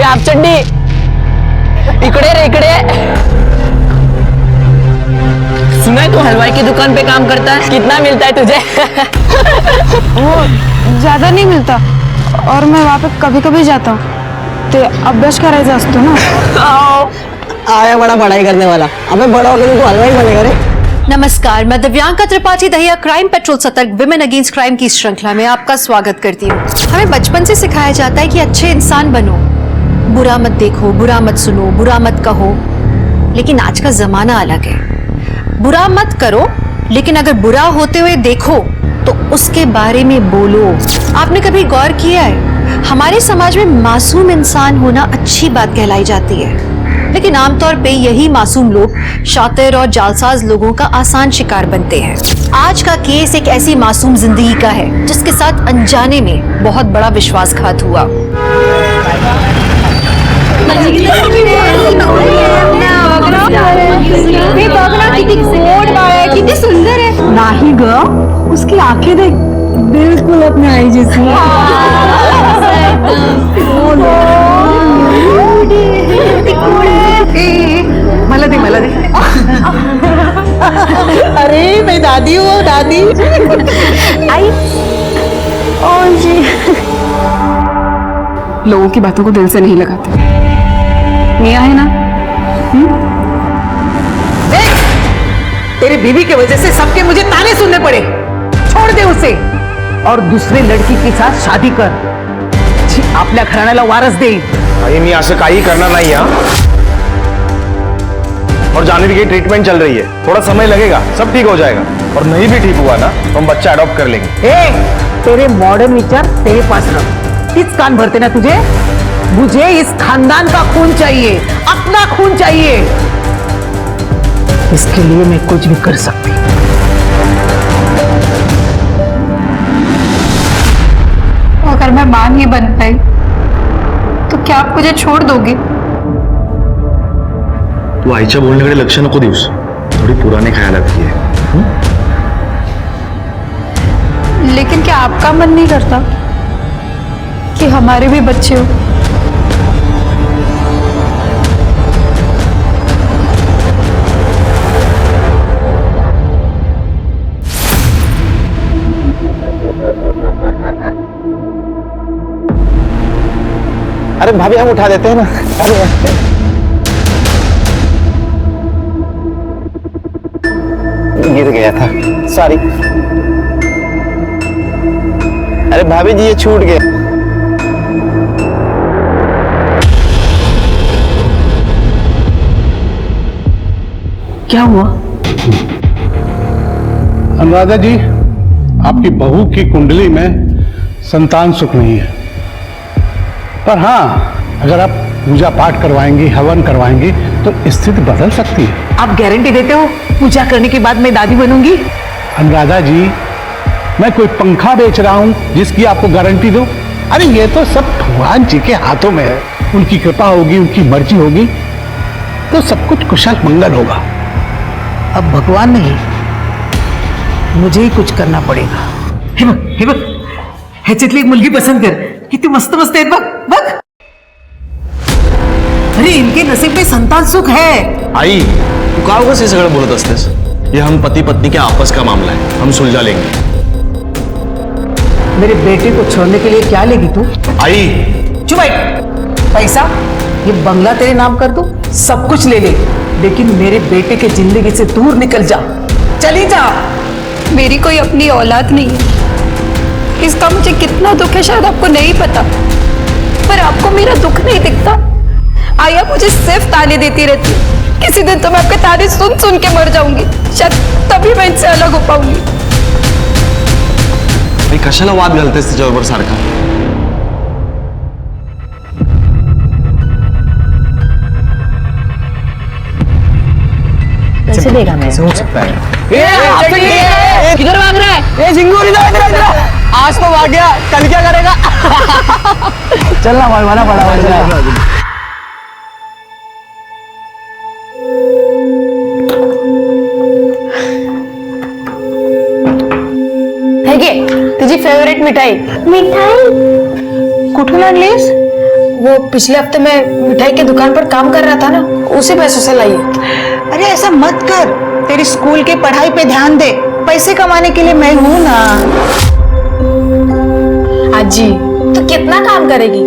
Half चड्डी इकडे रे इकडे। सुना है तू हलवाई की दुकान पे काम करता है, कितना मिलता है तुझे? वो ज्यादा नहीं मिलता और मैं वहाँ पे कभी कभी जाता हूँ। ते अभ्यास करायचा असतो ना। आया बड़ा पढ़ाई करने वाला, अबे बड़ा होकर तू हलवाई बनेगा रे। नमस्कार, मैं दिव्यांका त्रिपाठी दहिया क्राइम पेट्रोल सतर्क विमेन अगेंस्ट क्राइम की श्रृंखला में आपका स्वागत करती हूँ। हमें बचपन से सिखाया जाता है कि अच्छे इंसान बनो, बुरा मत देखो, बुरा मत सुनो, बुरा मत कहो। लेकिन आज का जमाना अलग है। बुरा मत करो, लेकिन अगर बुरा होते हुए देखो तो उसके बारे में बोलो। आपने कभी गौर किया है, हमारे समाज में मासूम इंसान होना अच्छी बात कहलाई जाती है, लेकिन आमतौर पे यही मासूम लोग शातिर और जालसाज लोगों का आसान शिकार बनते हैं। आज का केस एक ऐसी मासूम जिंदगी का है जिसके साथ अनजाने में बहुत बड़ा विश्वासघात हुआ। कितनी सुंदर है। नाही ग, उसकी आंखें देख, बिल्कुल अपने आई जैसी। मला दे अरे मैं दादी हूँ, दादी। आई ओ जी। लोगों की बातों को दिल से नहीं लगाते। मियाँ है ना? तेरी बीवी की वजह से सबके मुझे ताने सुनने पड़े। छोड़ दे उसे और दूसरी लड़की के साथ शादी कर। आपल्या घराण्याला वारस दे। आई मी असं काही करणार नाही हा। और जान्हवी की ट्रीटमेंट चल रही है, थोड़ा समय लगेगा, सब ठीक हो जाएगा। और नहीं भी ठीक हुआ ना तो हम बच्चा अडॉप्ट कर लेंगे। तेरे मॉडर्न विचार तेरे पास रख। किस कान भरते ना तुझे? मुझे इस खानदान का खून चाहिए, अपना खून चाहिए। इसके लिए मैं कुछ भी कर सकती हूँ। अगर मैं मां नहीं बन पाई तो क्या आप मुझे छोड़ दोगे? तू आईच्या बोलण्याकडे लक्ष नको देऊस, थोडी पुराने ख्यालात की है। लेकिन क्या आपका मन नहीं करता कि हमारे भी बच्चे हो? अरे भाभी हम उठा देते हैं ना। गिर गया था, सॉरी। अरे भाभी जी ये छूट गया। क्या हुआ? अनुराधा जी, आपकी बहू की कुंडली में संतान सुख नहीं है, पर हाँ अगर आप पूजा पाठ करवाएंगी, हवन करवाएंगी तो स्थिति बदल सकती है। आप गारंटी देते हो पूजा करने के बाद मैं दादी बनूंगी? अनुराधा जी, मैं कोई पंखा बेच रहा हूं जिसकी आपको गारंटी दूं? अरे ये तो सब भगवान जी के हाथों में है। उनकी कृपा होगी, उनकी मर्जी होगी तो सब कुछ कुशल मंगल होगा। अब भगवान नहीं, मुझे ही कुछ करना पड़ेगा। हे बघ ह्याच्यातली एक मुलगी पसंद कर, किती मस्त मस्त आहेत बघ बघ। अरे इनके नसीब में संतान सुख है। आई तू का उगाच हे सगळं बोलत असतेस? ये हम पति पत्नी के आपस का मामला है, हम सुलझा लेंगे। मेरे बेटे को छोड़ने के लिए क्या लेगी तू? आई चुप बैठ। पैसा, ये बंगला तेरे नाम कर दूं, सब कुछ ले ले, लेकिन मेरे बेटे के जिंदगी से दूर निकल जा, चली जा। मेरी कोई अपनी औलाद नहीं है, इसका मुझे कितना दुख है शायद आपको नहीं पता, पर आपको मेरा दुख नहीं दिखता। आया मुझे सिर्फ ताने देती रहती, किसी दिन तो मैं आपके ताने सुन सुन के मर जाऊंगी, शायद तभी मैं इनसे अलग हो पाऊंगी। मी कशाला वाद घालतेस तिच्याबरोबर सारखा? कैसे देगा मैं? हो सकता है। किधर भाग रहा है? झिंगूर इधर। आज तो भाग गया, कल क्या करेगा? चलना बड़ा तुझी फेवरेट मिठाई। मिठाई कुठून आणलीस? वो पिछले हफ्ते में मिठाई की दुकान पर काम कर रहा था ना, उसी पैसों से लाई है। अरे ऐसा मत कर, तेरी स्कूल की पढ़ाई पे ध्यान दे, पैसे कमाने के लिए मैं हूं ना। अजी तो कितना काम करेगी,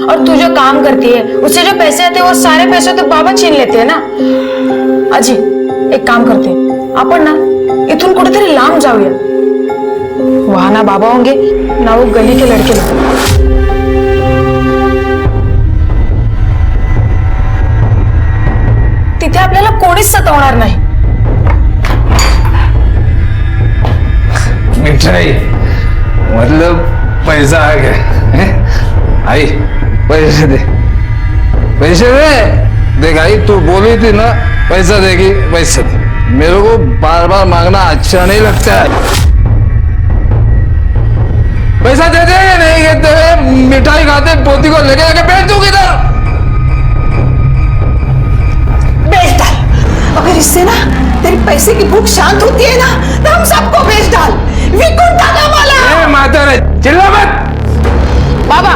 और तू जो काम करती है उससे जो पैसे आते हैं वो सारे पैसे तो बाबा छीन लेते हैं ना। अजी एक काम करते हैं, आपण ना इथून कुठेतरी लांब जाऊया, वहां ना बाबा होंगे ना वो गली के लड़के लोग। तिथे आपल्याला कोणीच सतावणार नाही। मिठाई मतलब पैसा आ गया है? आई पैसे दे, पैसे दे। देख आई तू बोली थी ना पैसा देगी, पैसे दे। मेरे को बार बार मांगना अच्छा नहीं लगता है। पैसा दे दे या नहीं देते हुए मिठाई खाते पोती को लेके आके बेच दूंगी इधर। बेच डाल, अगर इससे ना तेरी पैसे की भूख शांत होती है ना तो हम सबको बेच डाल। विकुंठ दादा वाला। ए माता रे चिल्ला मत। बाबा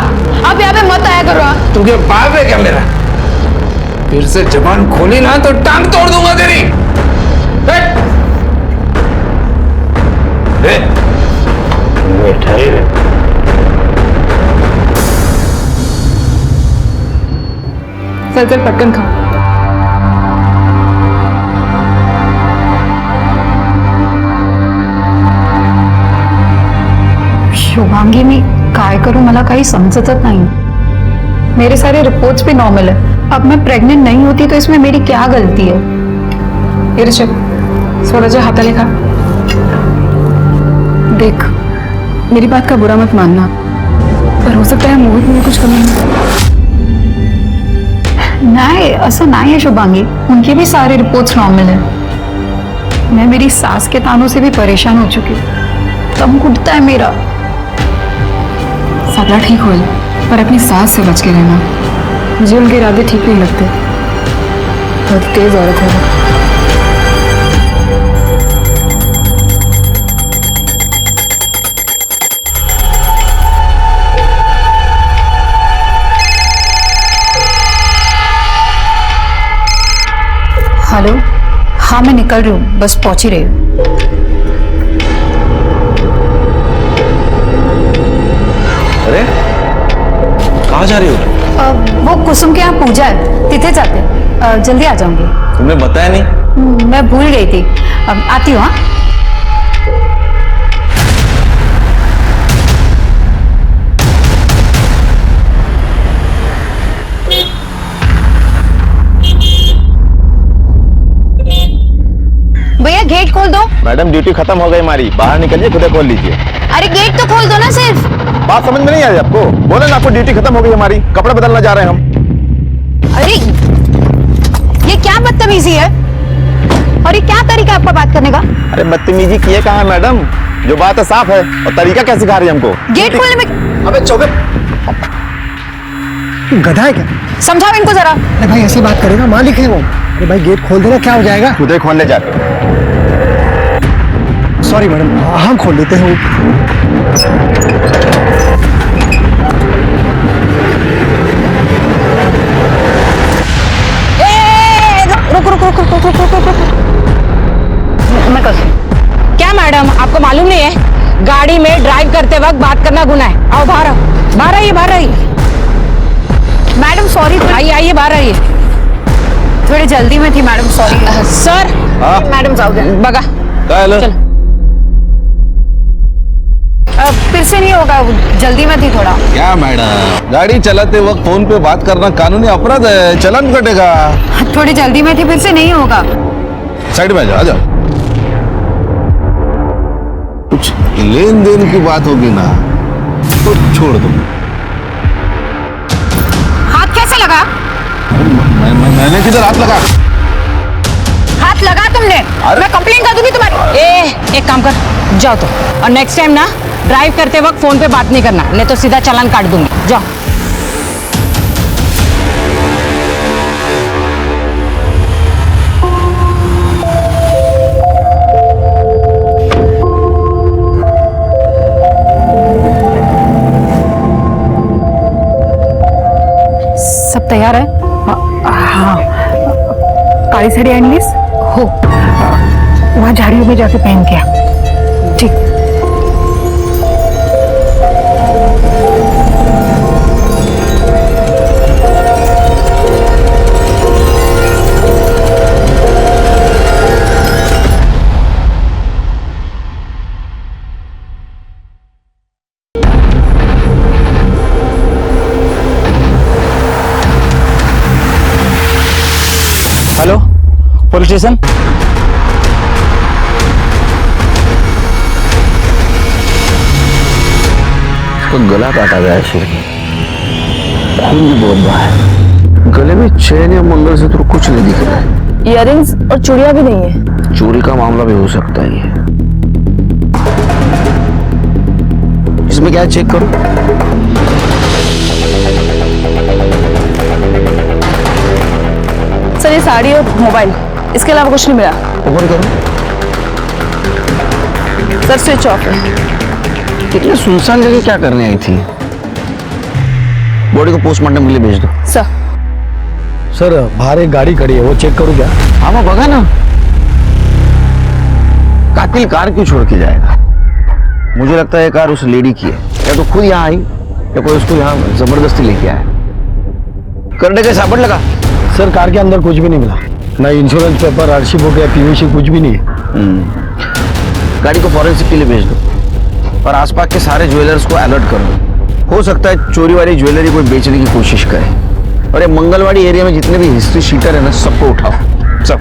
आप यहाँ पे मत आया करो। तुझे बाप है क्या मेरा? फिर से जबान खोली ना तो टांग तोड़ दूंगा तेरी। मिठाई रे। चल चल पटकन खा। शुभांगी मी काय करूं मला काही समजतच नाही। मेरे सारे रिपोर्ट्स भी नॉर्मल है। अब मैं प्रेग्नेंट नहीं होती तो इसमें मेरी क्या गलती है? ये ऋषभ स्वराजा हाथाले खा। देख मेरी बात का बुरा मत मानना, पर हो सकता है मोहित में कुछ कमी नहीं। ऐसा नहीं है शुभांगी, उनके भी सारे रिपोर्ट्स नॉर्मल है। मैं मेरी सास के तानों से भी परेशान हो चुकी हूँ। दम घुटता है मेरा। सगला ठीक होल, पर अपनी सास से बच के रहना। मुझे उनके इरादे ठीक नहीं लगते। बहुत तेज औरत है। हेलो, हाँ मैं निकल रही हूँ, बस पहुंच ही रही हूँ। अरे कहाँ जा रही हो? वो कुसुम के यहाँ पूजा है, तिथे जाते। जल्दी आ जाऊंगी। तुमने बताया नहीं? मैं भूल गई थी, अब आती हूँ। हाँ भैया गेट खोल दो। मैडम ड्यूटी खत्म हो गई हमारी, बाहर निकलिए, खुद खोल लीजिए। अरे गेट तो खोल दो ना सिर्फ। बात समझ में नहीं आ रही आपको? बोले ना आपको ड्यूटी खत्म हो गई हमारी, कपड़े बदलना जा रहे हैं हम। अरे ये क्या बदतमीजी है, और ये क्या तरीका है आपका बात करने का? अरे बदतमीजी किए कहाँ है मैडम? जो बात है साफ है, और तरीका क्या सिखा रही है हमको? गेट खोलने में अबे चौबे, गधा है क्या? समझाओ इनको जरा। अरे भाई ऐसी बात करेगा, मालिक है वो। अरे भाई गेट खोल देना, क्या हो जाएगा? खुद ही खोलने जा रहे हैं। सॉरी मैडम, हम खोल लेते हैं। क्या मैडम आपको मालूम नहीं है गाड़ी में ड्राइव करते वक्त बात करना गुनाह है? आओ बाहर आओ, बाहर आइए, बाहर आइए। मैडम सॉरी, आइए आइए, बाहर आइए। थोड़ी जल्दी में थी मैडम, सॉरी। सर मैडम जाओ बगा चल। फिर से नहीं होगा, जल्दी में थी थोड़ा। क्या मैडम, गाड़ी चलाते वक्त फोन पे बात करना कानूनी अपराध है, चालान कटेगा। थोड़ी जल्दी में थी, फिर से नहीं होगा। साइड में आ जाओ। कुछ लेन देन की बात होगी ना तो छोड़ दो। हाथ कैसे लगा? मैंने किधर हाथ लगा? हाथ लगा तुमने? मैं कंप्लेन कर दूंगी तुम्हारी। एक काम कर, जाओ तो, और नेक्स्ट टाइम ना ड्राइव करते वक्त फोन पे बात नहीं करना, नहीं तो सीधा चालान काट दूंगी। जाओ। सब तैयार है? हाँ, काली साड़ी आणलीस हो। वहाँ झाड़ियों में जाके पहन के आ। ठीक। Hello, police station. तो गला काटा गया है शेर की, खून भी बहुत बहा है। गले में चेन या मंगलसूत्र कुछ नहीं दिख रहा है। इयररिंग्स और चूड़ियां भी नहीं है। चोरी का मामला भी हो सकता है ये। इसमें क्या है, चेक करो। सर ये साड़ी और मोबाइल, इसके अलावा कुछ नहीं मिला। ओपन करो। सर स्विच ऑफ है। इतने सुनसान जगह क्या करने आई थी? बॉडी को पोस्टमार्टम के लिए भेज दो। सर सर बाहर एक गाड़ी खड़ी है, वो चेक करूँ क्या? हाँ वो बगा ना, कातिल कार क्यों छोड़ के जाएगा? मुझे लगता है ये कार उस लेडी की है, या तो खुद यहाँ आई या कोई उसको यहाँ जबरदस्ती लेके आया। करने का साबड़ लगा। सर कार के अंदर कुछ भी नहीं मिला, ना इंश्योरेंस पेपर, आरसी बुक या पीवीसी, कुछ भी नहीं है। गाड़ी को फॉरेंसिक के लिए भेज दो और आसपास के सारे ज्वेलर्स को अलर्ट कर दो। हो सकता है चोरी वाली ज्वेलरी कोई बेचने की कोशिश करे। और ये मंगलवाड़ी एरिया में जितने भी हिस्ट्री शीटर है ना, सबको उठाओ, सब।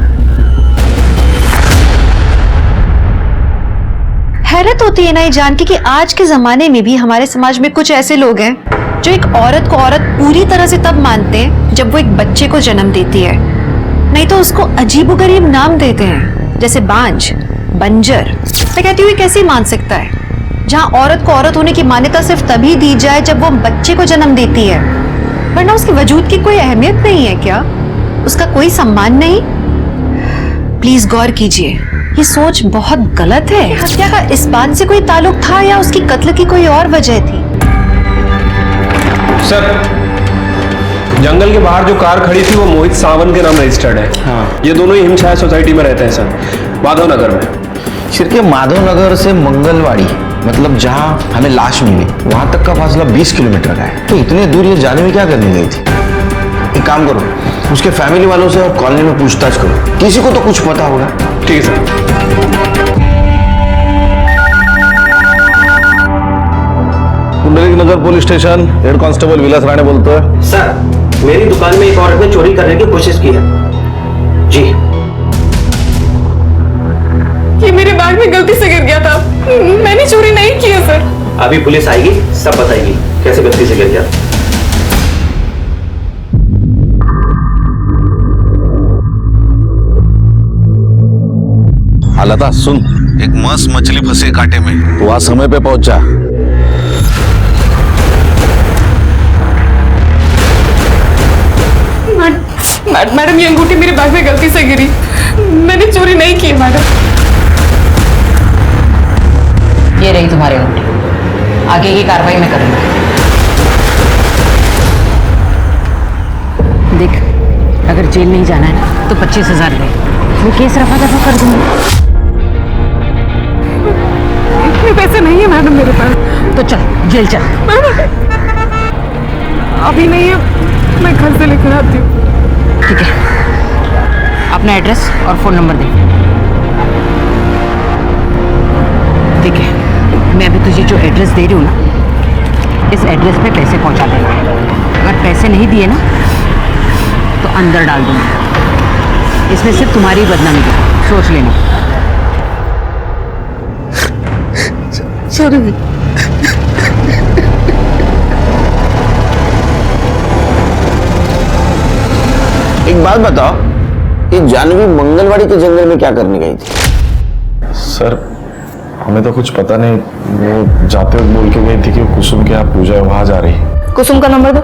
हैरत होती है ना ये जान के कि आज के जमाने में भी हमारे समाज में कुछ ऐसे लोग हैं जो एक औरत को औरत पूरी तरह से तब मानते हैं जब वो एक बच्चे को जन्म देती है, नहीं तो उसको अजीबोगरीब नाम देते हैं, जैसे बांझ, बंजर। मैं कहती हूँ कैसे मान सकता है जहाँ औरत को औरत होने की मान्यता सिर्फ तभी दी जाए जब वो बच्चे को जन्म देती है, वरना उसके वजूद की कोई अहमियत नहीं है क्या? उसका कोई सम्मान नहीं? प्लीज गौर कीजिए, ये सोच बहुत गलत है। हत्या का इस बात से कोई ताल्लुक था या उसकी कत्ल की कोई और वजह थी? सर, जंगल के बाहर जो कार खड़ी थी वो मोहित सावंत के नाम रजिस्टर्ड है। हाँ। ये दोनों ही हिमछाया सोसाइटी में रहते हैं सर, माधव नगर में। सिर के माधव नगर से मंगलवाड़ी, मतलब जहाँ हमें लाश मिली, वहां तक का फासला 20 किलोमीटर का है। तो इतने दूर ये जाने में क्या करने गई थी? एक काम करो, उसके फैमिली वालों से और कॉलोनी में पूछताछ करो, किसी को तो कुछ पता होगा। ठीक है सर। कुंडली नगर पुलिस स्टेशन, हेड कांस्टेबल विलास राणे बोलते हैं। सर, मेरी दुकान में एक औरत ने चोरी करने की कोशिश की है। जी। ये मेरे बैग में गलती से गिर गया था, मैंने चोरी नहीं की है सर। अभी पुलिस आएगी, सब बताएगी कैसे गलती से गिर गया। हालता सुन, एक मस्त मछली फंसी कांटे में, तो वहां समय पे पहुंचा। मैडम ये अंगूठी मेरे बैग में गलती से गिरी, मैंने चोरी नहीं की मैडम। ये रही तुम्हारी अंगूठी, आगे की कार्रवाई मैं करूंगा। देख, अगर जेल नहीं जाना है ना तो 25,000 ले, वो केस रफा दफा कर दूंगी। इतने पैसे नहीं है मैडम मेरे पास। तो चल जेल चल। अभी नहीं है, मैं घर से लेकर आती हूँ। ठीक है, अपना एड्रेस और फोन नंबर दे। ठीक है, मैं अभी तुझे जो एड्रेस दे रही हूँ ना, इस एड्रेस पे पैसे पहुंचा देना। अगर पैसे नहीं दिए ना तो अंदर डाल दूंगा। इसमें सिर्फ तुम्हारी बदनामी है, सोच लेना। सॉरी। एक बात बताओ, ये जानवी मंगलवाड़ी के जंगल में क्या करने गई थी? सर, हमें तो कुछ पता नहीं, वो जाते वक्त बोल के गई थी कि कुसुम के यहाँ पूजा है, वहां जा रही है। कुसुम का नंबर दो।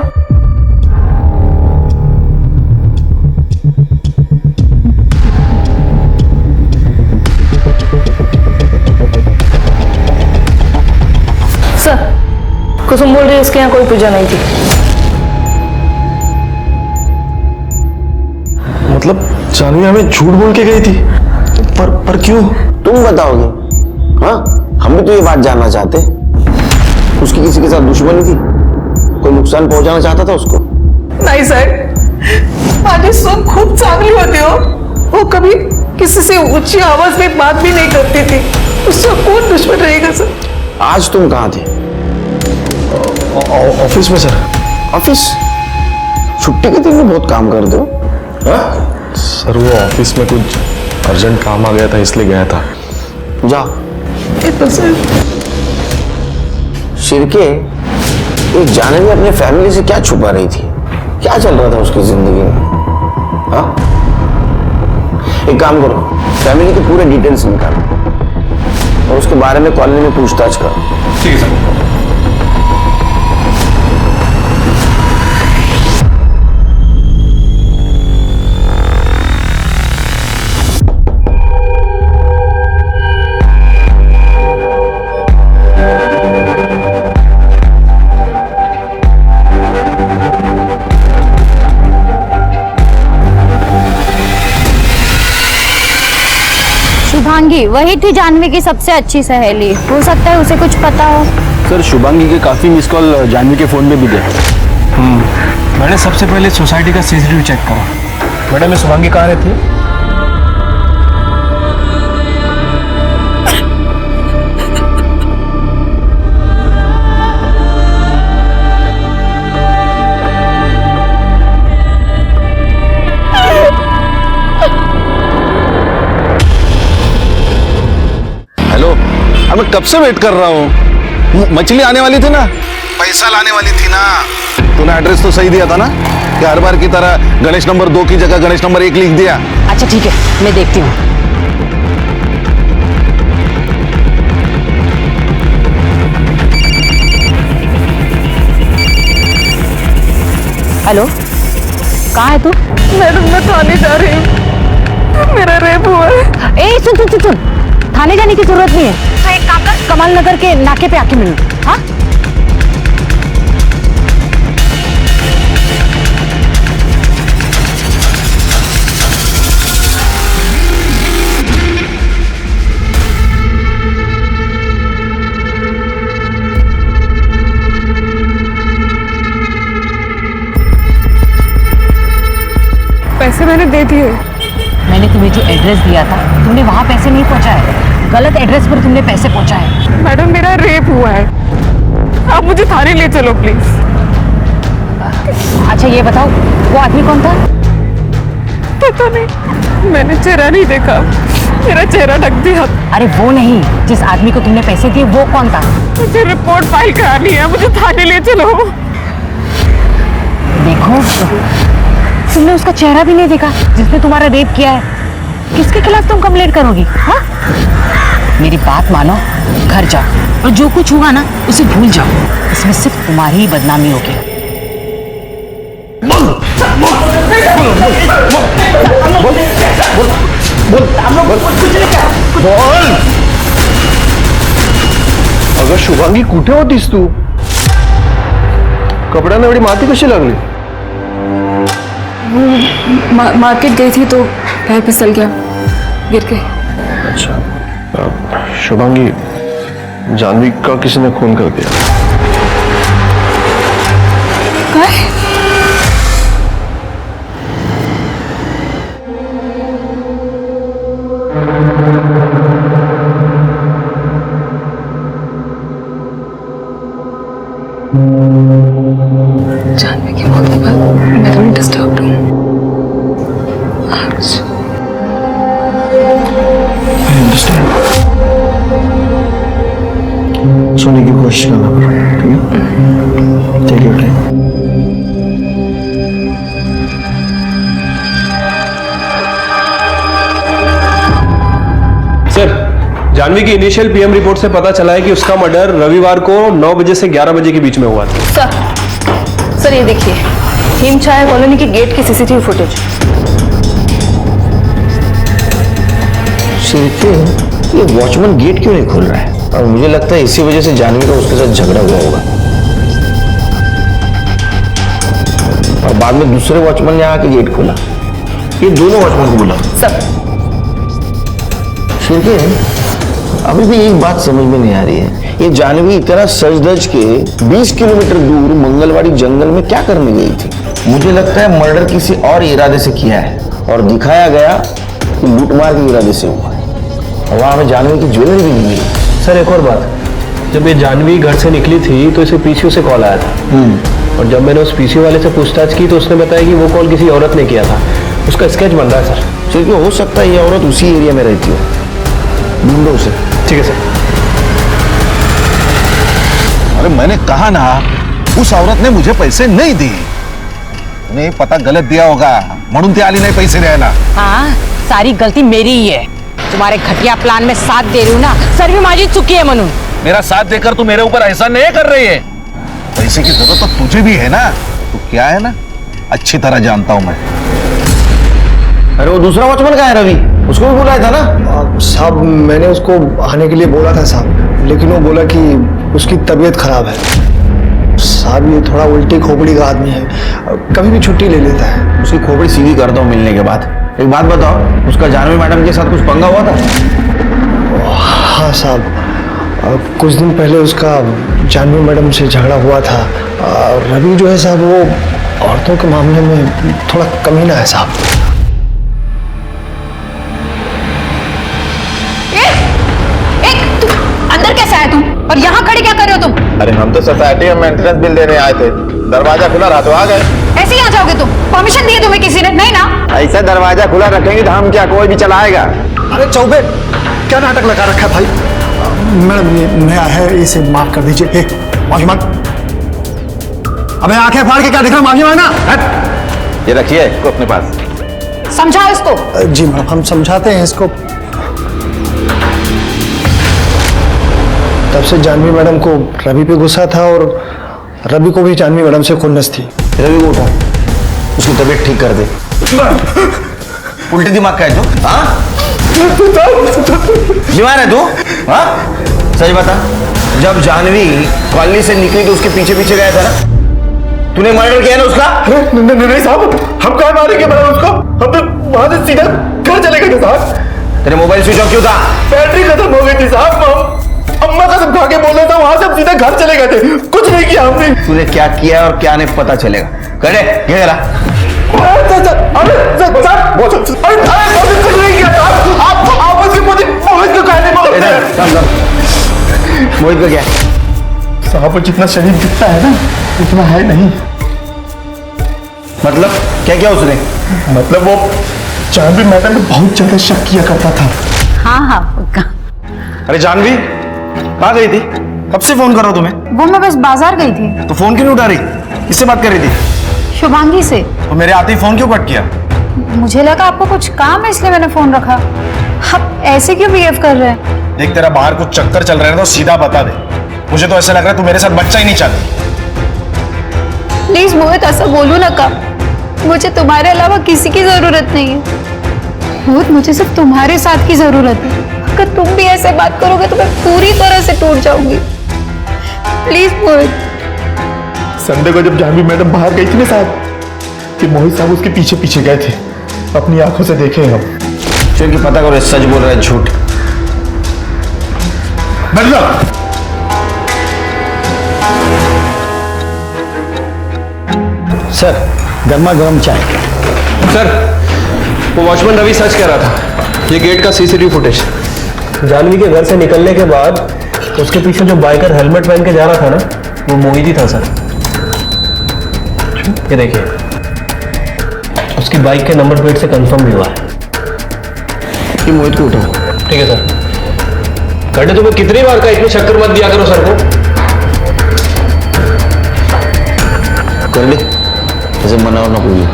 सर, कुसुम बोल रही है इसके यहाँ कोई पूजा नहीं थी। मतलब जानवी हमें झूठ बोल के गई थी, पर क्यों? तुम बताओगे? हाँ, हम भी तो ये बात जानना चाहते। उसकी किसी के साथ दुश्मनी थी? कोई नुकसान पहुंचाना चाहता था उसको? नाही साहेब, माझी सून खूप चांगली होती हो. वो कभी किसी से ऊंची आवाज में बात भी नहीं करती थी. उसका कौन दुश्मन रहेगा सर? आज तुम कहाँ थे? ऑफिस में सर. ऑफिस? छुट्टी के दिन में बहुत काम करते हो. सर वो ऑफिस में कुछ अर्जेंट काम आ गया था इसलिए गया था. जाओ. ये तो सर शिरके, ये जानवी अपने फैमिली से क्या छुपा रही थी? क्या चल रहा था उसकी जिंदगी में? हाँ, एक काम करो, फैमिली के पूरे डिटेल्स निकालो और उसके बारे में कॉलोनी में पूछताछ करो. ठीक है सर. शुभांगी वही थी जानवी की सबसे अच्छी सहेली. हो सकता है उसे कुछ पता हो. सर शुभांगी के काफी मिस कॉल जानवी के फोन में भी दिया. मैंने सबसे पहले सोसाइटी का सीसीटीवी चेक करा. मैडम ये शुभांगी कहाँ रहती है? मैं कब से वेट कर रहा हूँ. मछली आने वाली थी ना, पैसा लाने वाली थी ना. तूने एड्रेस तो सही दिया था ना, कि हर बार की तरह गणेश नंबर 2 की जगह गणेश नंबर 1 लिख दिया. अच्छा ठीक है, मैं देखती हूँ. हेलो, कहाँ है तू? मैडम मैं थाने जा रही हूँ, मेरा रेप हुआ है. ए सुन सुन सुन सुन, थाने जाने की जरूरत नहीं है. तो एक काम कर, कमाल नगर के नाके पे आके मिलो. हाँ, पैसे मैंने दे दिए. मैंने तुम्हें जो एड्रेस दिया था, तुमने वहाँ पैसे नहीं पहुँचाए. गलत एड्रेस पर तुमने पैसे पहुँचाए. मैडम मेरा रेप हुआ है, आप मुझे थाने ले चलो प्लीज. अच्छा ये बताओ, वो आदमी कौन था? पता नहीं, मैंने चेहरा नहीं देखा, मेरा चेहरा ढक दिया. अरे वो नहीं, जिस आदमी को तुमने पैसे दिए वो कौन था? मुझे रिपोर्ट फाइल करानी है, मुझे थाने ले चलो. देखो, तुमने उसका चेहरा भी नहीं देखा जिसने तुम्हारा रेप किया है. किसके खिलाफ तुम कंप्लेंट करोगी? हाँ, मेरी बात मानो, घर जाओ और जो कुछ हुआ ना उसे भूल जाओ. इसमें सिर्फ तुम्हारी ही बदनामी होगी. अगं शुभांगी कुठे होतीस तू? कपड्यांना एवढी माती कशी लागली? मार्केट गई थी तो पैर फिसल गया, गिर गई. अच्छा, शुभांगी, जानवी का किसी ने खून कर दिया. काय? जानवी की मौत के बाद मैं थोड़ी डिस्टर्ब हूँ. सोने की कोशिश करना पड़ेगा. ठीक है, take your time. Sir, Janhvi की इनिशियल पीएम रिपोर्ट से पता चला है कि उसका मर्डर रविवार को 9 बजे से 11 बजे के बीच में हुआ था. सर ये देखिए, हिमछाया कॉलोनी के गेट की सीसीटीवी फुटेज. शिरके, ये वॉचमैन गेट क्यों नहीं खोल रहा है? और मुझे लगता है इसी वजह से जानवी का उसके साथ झगड़ा हुआ होगा. और बाद में दूसरे वॉचमैन ने आके गेट खोला. ये दोनों वॉचमैन को बुला। सब शिरके, अभी भी एक बात समझ में नहीं आ रही है, ये जानवी इतना सज धज के 20 किलोमीटर दूर मंगलवाड़ी जंगल में क्या करने गई थी? मुझे लगता है मर्डर किसी और इरादे से किया है और दिखाया गया कि लूटमार के इरादे से हुआ है। और वहां हमें जानवी की ज्वेलरी भी नहीं मिली। सर एक और बात, जब ये जानवी घर से निकली थी तो इसे पीसीओ से कॉल आया था और जब मैंने उस पीसीओ वाले से पूछताछ की तो उसने बताया कि वो कॉल किसी औरत ने किया था। उसका स्केच बन रहा है सर। क्योंकि हो सकता है ये औरत उसी एरिया में रहती हो, ढूंढो उसे। ठीक है सर। अरे मैंने कहा ना, उस औरत ने मुझे पैसे नहीं दिए, उन्हें पता गलत दिया होगा म्हणून ती आली नाही पैसे द्यायला। हाँ, सारी गलती मेरी ही है। तुम्हारे घटिया प्लान में साथ दे रही हूँ ना, सर्व माझी चुकी है म्हणून। मेरा साथ देकर तू मेरे ऊपर एहसान नहीं कर रही है। पैसे की जरूरत तो तुझे भी है ना, तो क्या है ना, अच्छी तरह जानता हूं मैं। अरे वो दूसरा वॉचमैन कहाँ है रवि? उसको भी बुलाया था ना? साहब मैंने उसको आने के लिए बोला था साहब, लेकिन वो बोला कि उसकी तबीयत खराब है। साहब ये थोड़ा उल्टी खोपड़ी का आदमी है, कभी भी छुट्टी ले लेता है। उसकी खोपड़ी सीधी कर दो मिलने के बाद। एक बात बताओ, उसका जानवी मैडम के साथ कुछ पंगा हुआ था? हाँ साहब, कुछ दिन पहले उसका जानवी मैडम से झगड़ा हुआ था। रवि जो है साहब वो औरतों के मामले में थोड़ा कमीना है साहब। अंदर कैसे आए तुम और यहाँ खड़े क्या कर रहे हो तुम? अरे हम तो सोसाइटी में मेंटेनेंस बिल देने आए थे, दरवाजा खुला रहा तो आ गए। ऐसे ही आ जाओगे तुम? परमिशन दी तुम्हें किसी ने? नहीं ना। ऐसा दरवाजा खुला रखेंगे तो हम क्या कोई भी चलाएगा? अरे चौबे, क्या नाटक लगा रखा है भाई? मैडम ये नया है, इसे माफ कर दीजिए। माफी मांग। अबे आंखें फाड़ के क्या देख रहा, माफी मांगना। ये रखिए इसको अपने पास। समझाओ इसको। जी मैडम, हम समझाते हैं इसको। तब से जानवी मैडम को रवि पे गुस्सा था और रवि को भी जानवी मैडम से खुन्नस थी। रवि को उठा, उसकी तबीयत ठीक कर दे। उल्टी दिमाग का है तू? हाँ, बीमार है तू? हाँ, सच बता, जब जानवी कॉलोनी से निकली तो उसके पीछे पीछे गया था ना? तूने मर्डर किया ना उसका? नहीं साहब, हम कहाँ मारेंगे मैडम उसको? हम तो वहां से सीधा घर चले गए थे साहब। तेरे मोबाइल स्विच ऑफ क्यों था? बैटरी खत्म हो गई थी साहब। अम्मा कसम खा के बोल रहा था, वहां से हम सीधे घर चले गए थे, कुछ नहीं किया हमने। तूने क्या किया और क्या नहीं पता चलेगा। करे ये करा। मोहित का क्या? साहब जितना शरीर दिखता है ना उतना है नहीं। मतलब क्या किया उसने? मतलब वो जानवी मैडम में बहुत ज्यादा शक किया करता था। हाँ हाँ पक्का। अरे जानवी कहाँ गई थी? कब से फोन कर रहा हूं तुम्हें? वो मैं बस बाजार गई थी। तो फोन क्यों नहीं उठा रही? किससे बात कर रही थी? शुभांगी से। तो मेरे आते ही फोन क्यों कट किया? मुझे लगा आपको कुछ काम है इसलिए मैंने फोन रखा। आप ऐसे क्यों बिहेव कर रहे हैं? देख तेरा बाहर कुछ चक्कर चल रहा है तो सीधा बता दे। मुझे तो ऐसा लग रहा है तू मेरे साथ बच्चा ही नहीं चाहती। प्लीज मोहित ऐसा बोलो ना का, मुझे तुम्हारे अलावा किसी की जरूरत नहीं है। मोहित मुझे सिर्फ तुम्हारे साथ की जरूरत है। अगर तुम भी ऐसे बात करोगे तो मैं पूरी तरह से टूट जाऊंगी। Please Mohit. संडे को जब जानवी मैडम बाहर गई थी ना साहब, कि मोहित साहब उसके पीछे पीछे गए थे, अपनी आंखों से देखे हम। क्योंकि पता करो सच बोल रहा है झूठ। सर गर्मा गर्म चाय। सर वो वॉचमैन रवि सच कह रहा था। ये गेट का सीसीटीवी फुटेज, जानवी के घर से निकलने के बाद उसके पीछे जो बाइकर हेलमेट पहन के जा रहा था ना, वो मोहित ही था सर। ये देखिए, उसकी बाइक के नंबर प्लेट से कंफर्म भी हुआ है। कि मोहित को उठाओ। ठीक है सर। घंटे तुम्हें कितनी बार का इतनी शक्कर मत दिया करो सर को। कर ले, ऐसे मना ना कोई।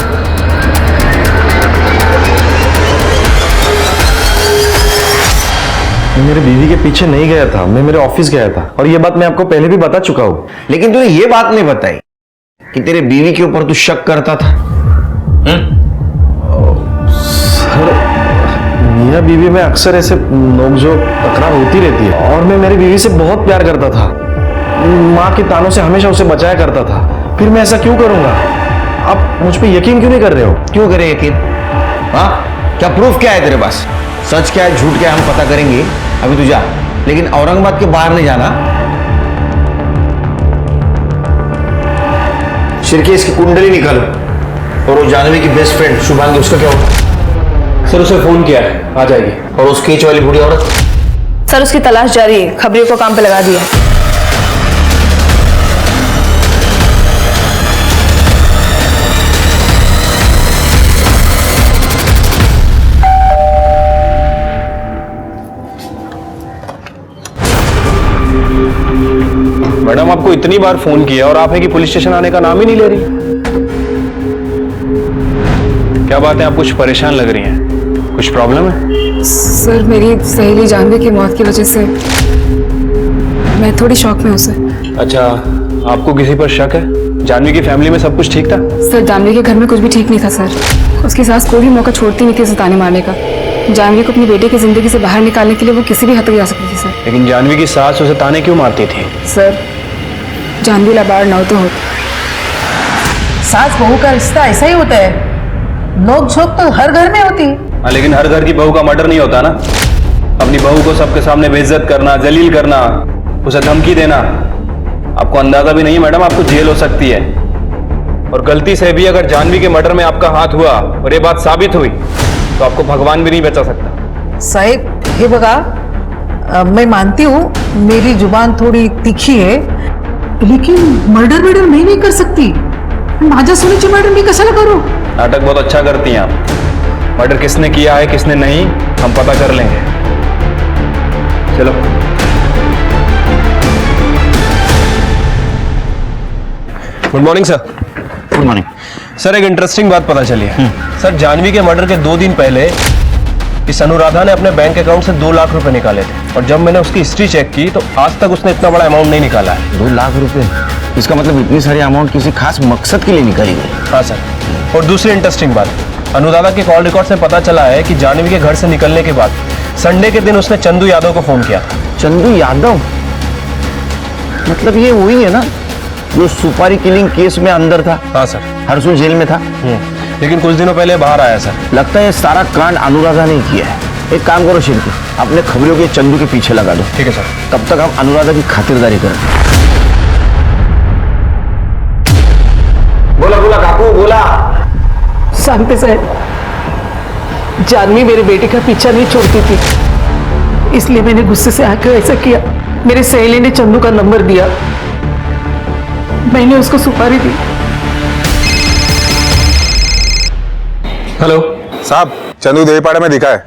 मैं मेरे बीवी के पीछे नहीं गया था, मैं मेरे ऑफिस गया था और ये बात मैं आपको पहले भी बता चुका हूं। लेकिन तूने ये बात नहीं बताई कि तेरे बीवी के ऊपर तू शक करता था। सर मियां बीवी में अक्सर ऐसे नोकझोंक तकरार होती रहती है और मैं मेरी बीवी से बहुत प्यार करता था। माँ के तानों से हमेशा उसे बचाया करता था। फिर मैं ऐसा क्यों करूंगा? आप मुझ पे यकीन क्यों नहीं कर रहे हो? क्यों करे यकीन? हाँ, क्या प्रूफ क्या है तेरे पास? सच क्या है झूठ क्या है हम पता करेंगे, अभी तू जा, लेकिन औरंगाबाद के बाहर नहीं जाना। शिरके इसकी कुंडली निकालो, और वो जानवी की बेस्ट फ्रेंड शुभांगी, उसका क्या होगा? सर उसे फोन किया है, आ जाएगी। और उस केच वाली बूढ़ी औरत? सर उसकी तलाश जारी है, खबरियों को काम पे लगा दिया। मैडम आपको इतनी बार फोन किया और आप है कि पुलिस स्टेशन आने का नाम ही नहीं ले रही। क्या बात है, आप कुछ परेशान लग रही हैं, कुछ प्रॉब्लम है? सर मेरी सहेली जानवी की मौत की वजह से मैं थोड़ी शॉक में हूँ सर। अच्छा, आपको किसी पर शक है? जानवी की फैमिली में सब कुछ ठीक था? सर जानवी के घर में कुछ भी ठीक नहीं था सर। उसकी सास कोई भी मौका छोड़ती नहीं थी उसे ताने मारने का। जानवी को अपनी बेटे की जिंदगी से बाहर निकालने के लिए वो किसी भी हद तक जा सकती थी सर। लेकिन जानवी की सास उसे ताने क्यों मारती थी? सर जानवी लाबार न तो होती। सास बहू का रिश्ता ऐसा ही होता है, नोक झोंक तो हर घर में होती है। हाँ, लेकिन हर घर की बहू का मर्डर नहीं होता ना। अपनी बहू को सबके सामने बेइज्जत करना, जलील करना, उसे धमकी देना, आपको अंदाजा भी नहीं है मैडम, आपको जेल हो सकती है। और गलती से भी अगर जानवी के मर्डर में आपका हाथ हुआ और ये बात साबित हुई तो आपको भगवान भी नहीं बचा सकता। साहेब हे बघा, मैं मानती हूँ मेरी जुबान थोड़ी तीखी है, लेकिन मर्डर मैं नहीं कर सकती। माझ्या सुनेची मर्डर मी कशाला करू? नाटक बहुत अच्छा करती हैं आप। मर्डर किसने किया है किसने नहीं हम पता कर लेंगे। चलो। Good morning sir. Good morning sir, एक इंटरेस्टिंग बात पता चली है। सर जानवी के मर्डर के 2 दिन पहले इस अनुराधा ने अपने बैंक अकाउंट से 2 लाख रुपए निकाले थे, और जब मैंने उसकी हिस्ट्री चेक की तो आज तक उसने इतना बड़ा अमाउंट नहीं निकाला है। 2 लाख रुपए? इसका मतलब इतनी सारी अमाउंट किसी खास मकसद के लिए निकाली गई? हाँ सर। और दूसरी इंटरेस्टिंग बात, अनुराधा के कॉल रिकॉर्ड से पता चला है कि जानवी के घर से निकलने के बाद संडे के दिन उसने चंदू यादव को फोन किया था। चंदू यादव? मतलब ये वही है ना जो सुपारी किलिंग केस में अंदर था? हाँ सर। हरसू जेल में था। लेकिन कुछ दिनों पहले बाहर आया सर। लगता है सारा कांड अनुराधा ने किया है। एक काम करो शिरके, अपने खबरों के चंदू के पीछे लगा दो। ठीक है सर। तब तक हम अनुराधा की खातिरदारी करें। बोला बोला काकू बोला। शांति साहब, जानवी मेरे बेटे का पीछा नहीं छोड़ती थी, इसलिए मैंने गुस्से से आकर ऐसा किया। मेरी सहेली ने चंदू का नंबर दिया, मैंने उसको सुपारी दी। हेलो साहब, चंदू देवीपाड़ा में दिखा है।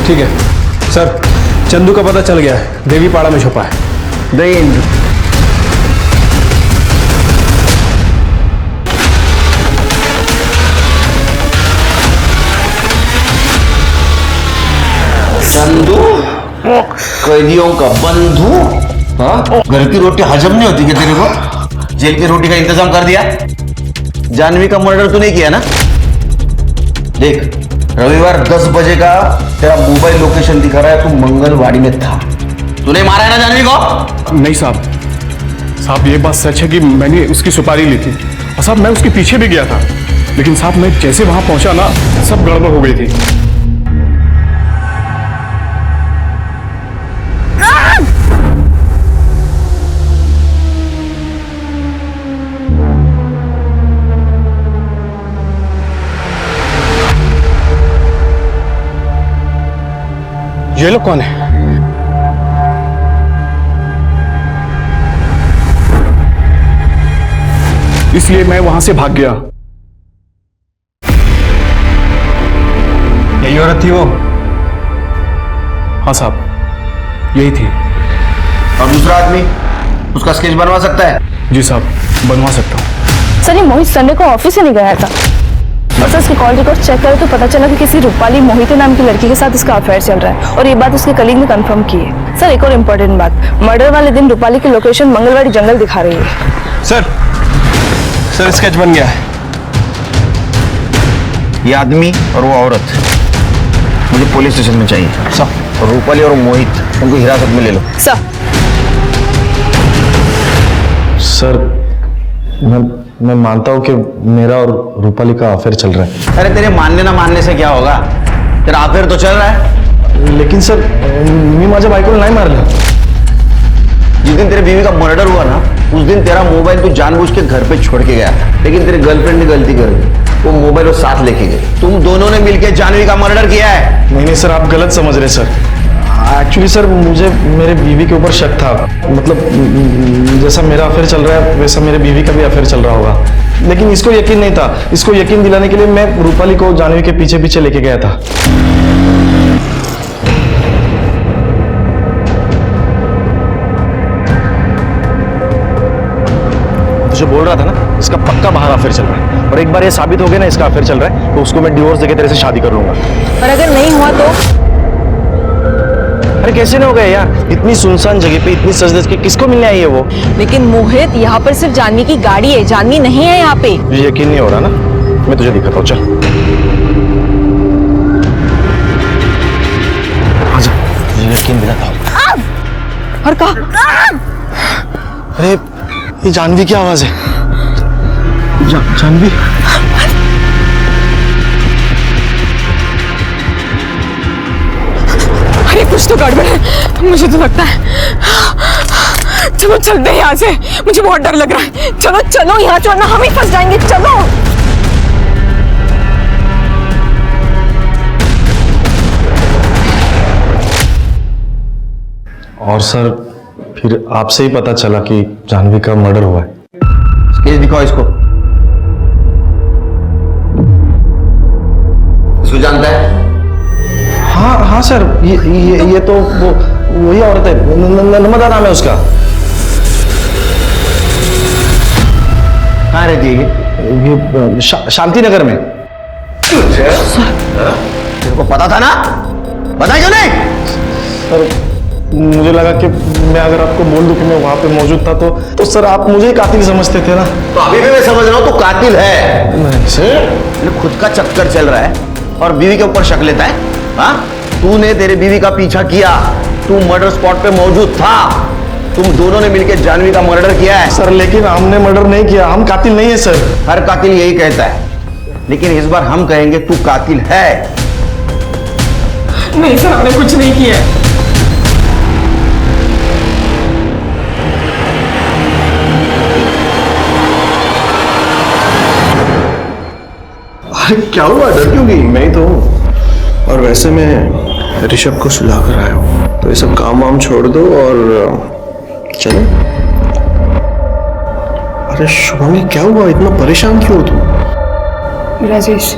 ठीक है सर, चंदू का पता चल गया है, देवीपाड़ा में छुपा है। देन चंदू कैदियों का बंधु? हाँ, घर की रोटी हजम नहीं होती क्या तेरे को? जेल की रोटी का इंतजाम कर दिया। जानवी का मर्डर तूने किया ना? देख, रविवार 10 बजे का तेरा मोबाइल लोकेशन दिखा रहा है, तू मंगलवाड़ी में था। तूने मारा है ना जानवी को? नहीं साहब ये बात सच है कि मैंने उसकी सुपारी ली थी, और साहब मैं उसके पीछे भी गया था, लेकिन साहब मैं जैसे वहां पहुंचा ना सब गड़बड़ हो गई थी। ये लोग कौन है? इसलिए मैं वहां से भाग गया। यही औरत थी वो? हाँ साहब, यही थी। और दूसरा आदमी, उसका स्केच बनवा सकता है? जी साहब, बनवा सकता हूँ। सर ये मोहित संडे को ऑफिस से नहीं गया था, और सर उसके कॉल रिकॉर्ड चेक करे तो पता चला कि किसी रूपाली मोहिते नाम की लड़की के साथ इसका अफेयर चल रहा है, और ये बात उसके कलीग ने कंफर्म की है। सर एक और इम्पोर्टेंट बात, मर्डर वाले दिन रूपाली की लोकेशन मंगलवाड़ी जंगल दिखा रही है। सर स्केच बन गया है। ये आदमी और वो औरत मुझे पुलिस स्टेशन में चाहिए। सर, और रूपाली और मोहित उनको हिरासत में ले लो। सर सर मैं मैं मानता हूँ कि मेरा और रूपाली का अफेयर चल रहा है। अरे तेरे मानने ना मानने से क्या होगा, तेरा अफेयर तो चल रहा है। लेकिन सर मी माझ्या बायकोला नाही मारलं। जिस दिन तेरे बीवी का मर्डर हुआ ना, उस दिन तेरा मोबाइल तू जानबूझ के घर पे छोड़ के गया था, लेकिन तेरी गर्लफ्रेंड ने गलती कर दी, वो मोबाइल वो साथ लेके गई। तुम दोनों ने मिलकर जानवी का मर्डर किया है। नहीं सर, आप गलत समझ रहे सर। एक्चुअली सर मुझे मेरे बीवी के ऊपर शक था। मतलब जैसा मेरा अफेयर चल रहा है वैसा मेरे बीवी का भी अफेयर चल रहा होगा, लेकिन इसको यकीन नहीं था। इसको यकीन दिलाने के लिए मैं रूपाली को जानवी के पीछे पीछे लेके गया था। तुझे बोल रहा था ना, इसका पक्का बाहर अफेयर चल रहा है, और एक बार ये साबित हो गया ना इसका अफेयर चल रहा है, तो उसको मैं डिवोर्स देके तेरे से शादी कर लूंगा। पर अगर नहीं हुआ तो? अरे कैसे नहीं हो गया यार, इतनी सुनसान जगह पे इतनी सज धज के किसको मिलने आई है वो? लेकिन मोहित, यहाँ पर सिर्फ जानवी की गाड़ी है, जानवी नहीं है यहाँ पे। ये यकीन नहीं हो रहा ना, मैं तुझे दिखाता हूँ, चल आजा, तुझे यकीन दिलाता हूँ। और कहा? अरे ये जानवी की आवाज है। जानवी? अरे कुछ तो गड़बड़ है, मुझे तो लगता है। चलो चलते हैं यहाँ से, मुझे बहुत डर लग रहा है। चलो चलो यहाँ से, वरना हम ही फंस जाएंगे। चलो। और सर फिर आपसे ही पता चला कि जानवी का मर्डर हुआ है। केस दिखाओ इसको। इसको जानता है? हाँ सर, ये तो वही औरत है, नर्मदा नाम है उसका। कहाँ रहती है ये शांति नगर में। तेरे को पता था ना? बताया क्यों नहीं? सर मुझे लगा कि मैं अगर आपको बोल दूं कि मैं वहां पे मौजूद था तो सर आप मुझे ही कातिल समझते थे ना। तो अभी भी मैं समझ रहा हूँ तू कातिल है। नहीं सर, खुद का चक्कर चल रहा है और बीवी के ऊपर शक लेता है। हाँ, तूने तेरे बीवी का पीछा किया, तू मर्डर स्पॉट पे मौजूद था, तुम दोनों ने मिलकर जानवी का मर्डर किया है। सर लेकिन हमने मर्डर नहीं किया, हम कातिल नहीं है सर। हर कातिल यही कहता है, लेकिन इस बार हम कहेंगे तू कातिल है। नहीं सर, हमने कुछ नहीं किया। अरे क्या हुआ, डर क्यों गई? मैं ही तो हूँ। और वैसे मैं ऋषभ को सुला कर आया हूँ, तो ये सब काम वाम छोड़ दो और चलो। अरे शुभांगी क्या हुआ, इतना परेशान क्यों हो तुम? राजेश,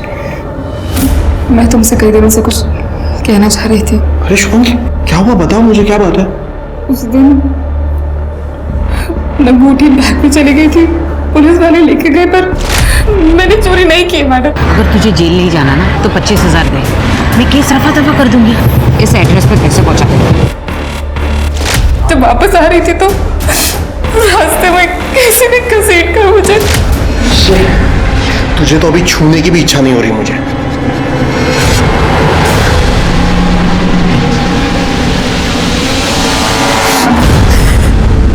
मैं तुमसे कई दिनों से कुछ कहना चाह रही थी। अरे शुभांगी क्या हुआ, बताओ मुझे, क्या बात है? उस दिन मैं बूटी बैग में चली गई थी, पुलिस वाले लेके गए, पर मैंने चोरी नहीं की मैडम। अगर तुझे जेल नहीं जाना ना तो 25,000 दे, मैं केस रफा दफा कर दूंगी। इस एड्रेस पे पैसे पहुंचा दे। जब वापस आ रही थी तो रास्ते में किसी ने घसीट कर मुझे। तुझे तो अभी छूने की भी इच्छा नहीं हो रही मुझे।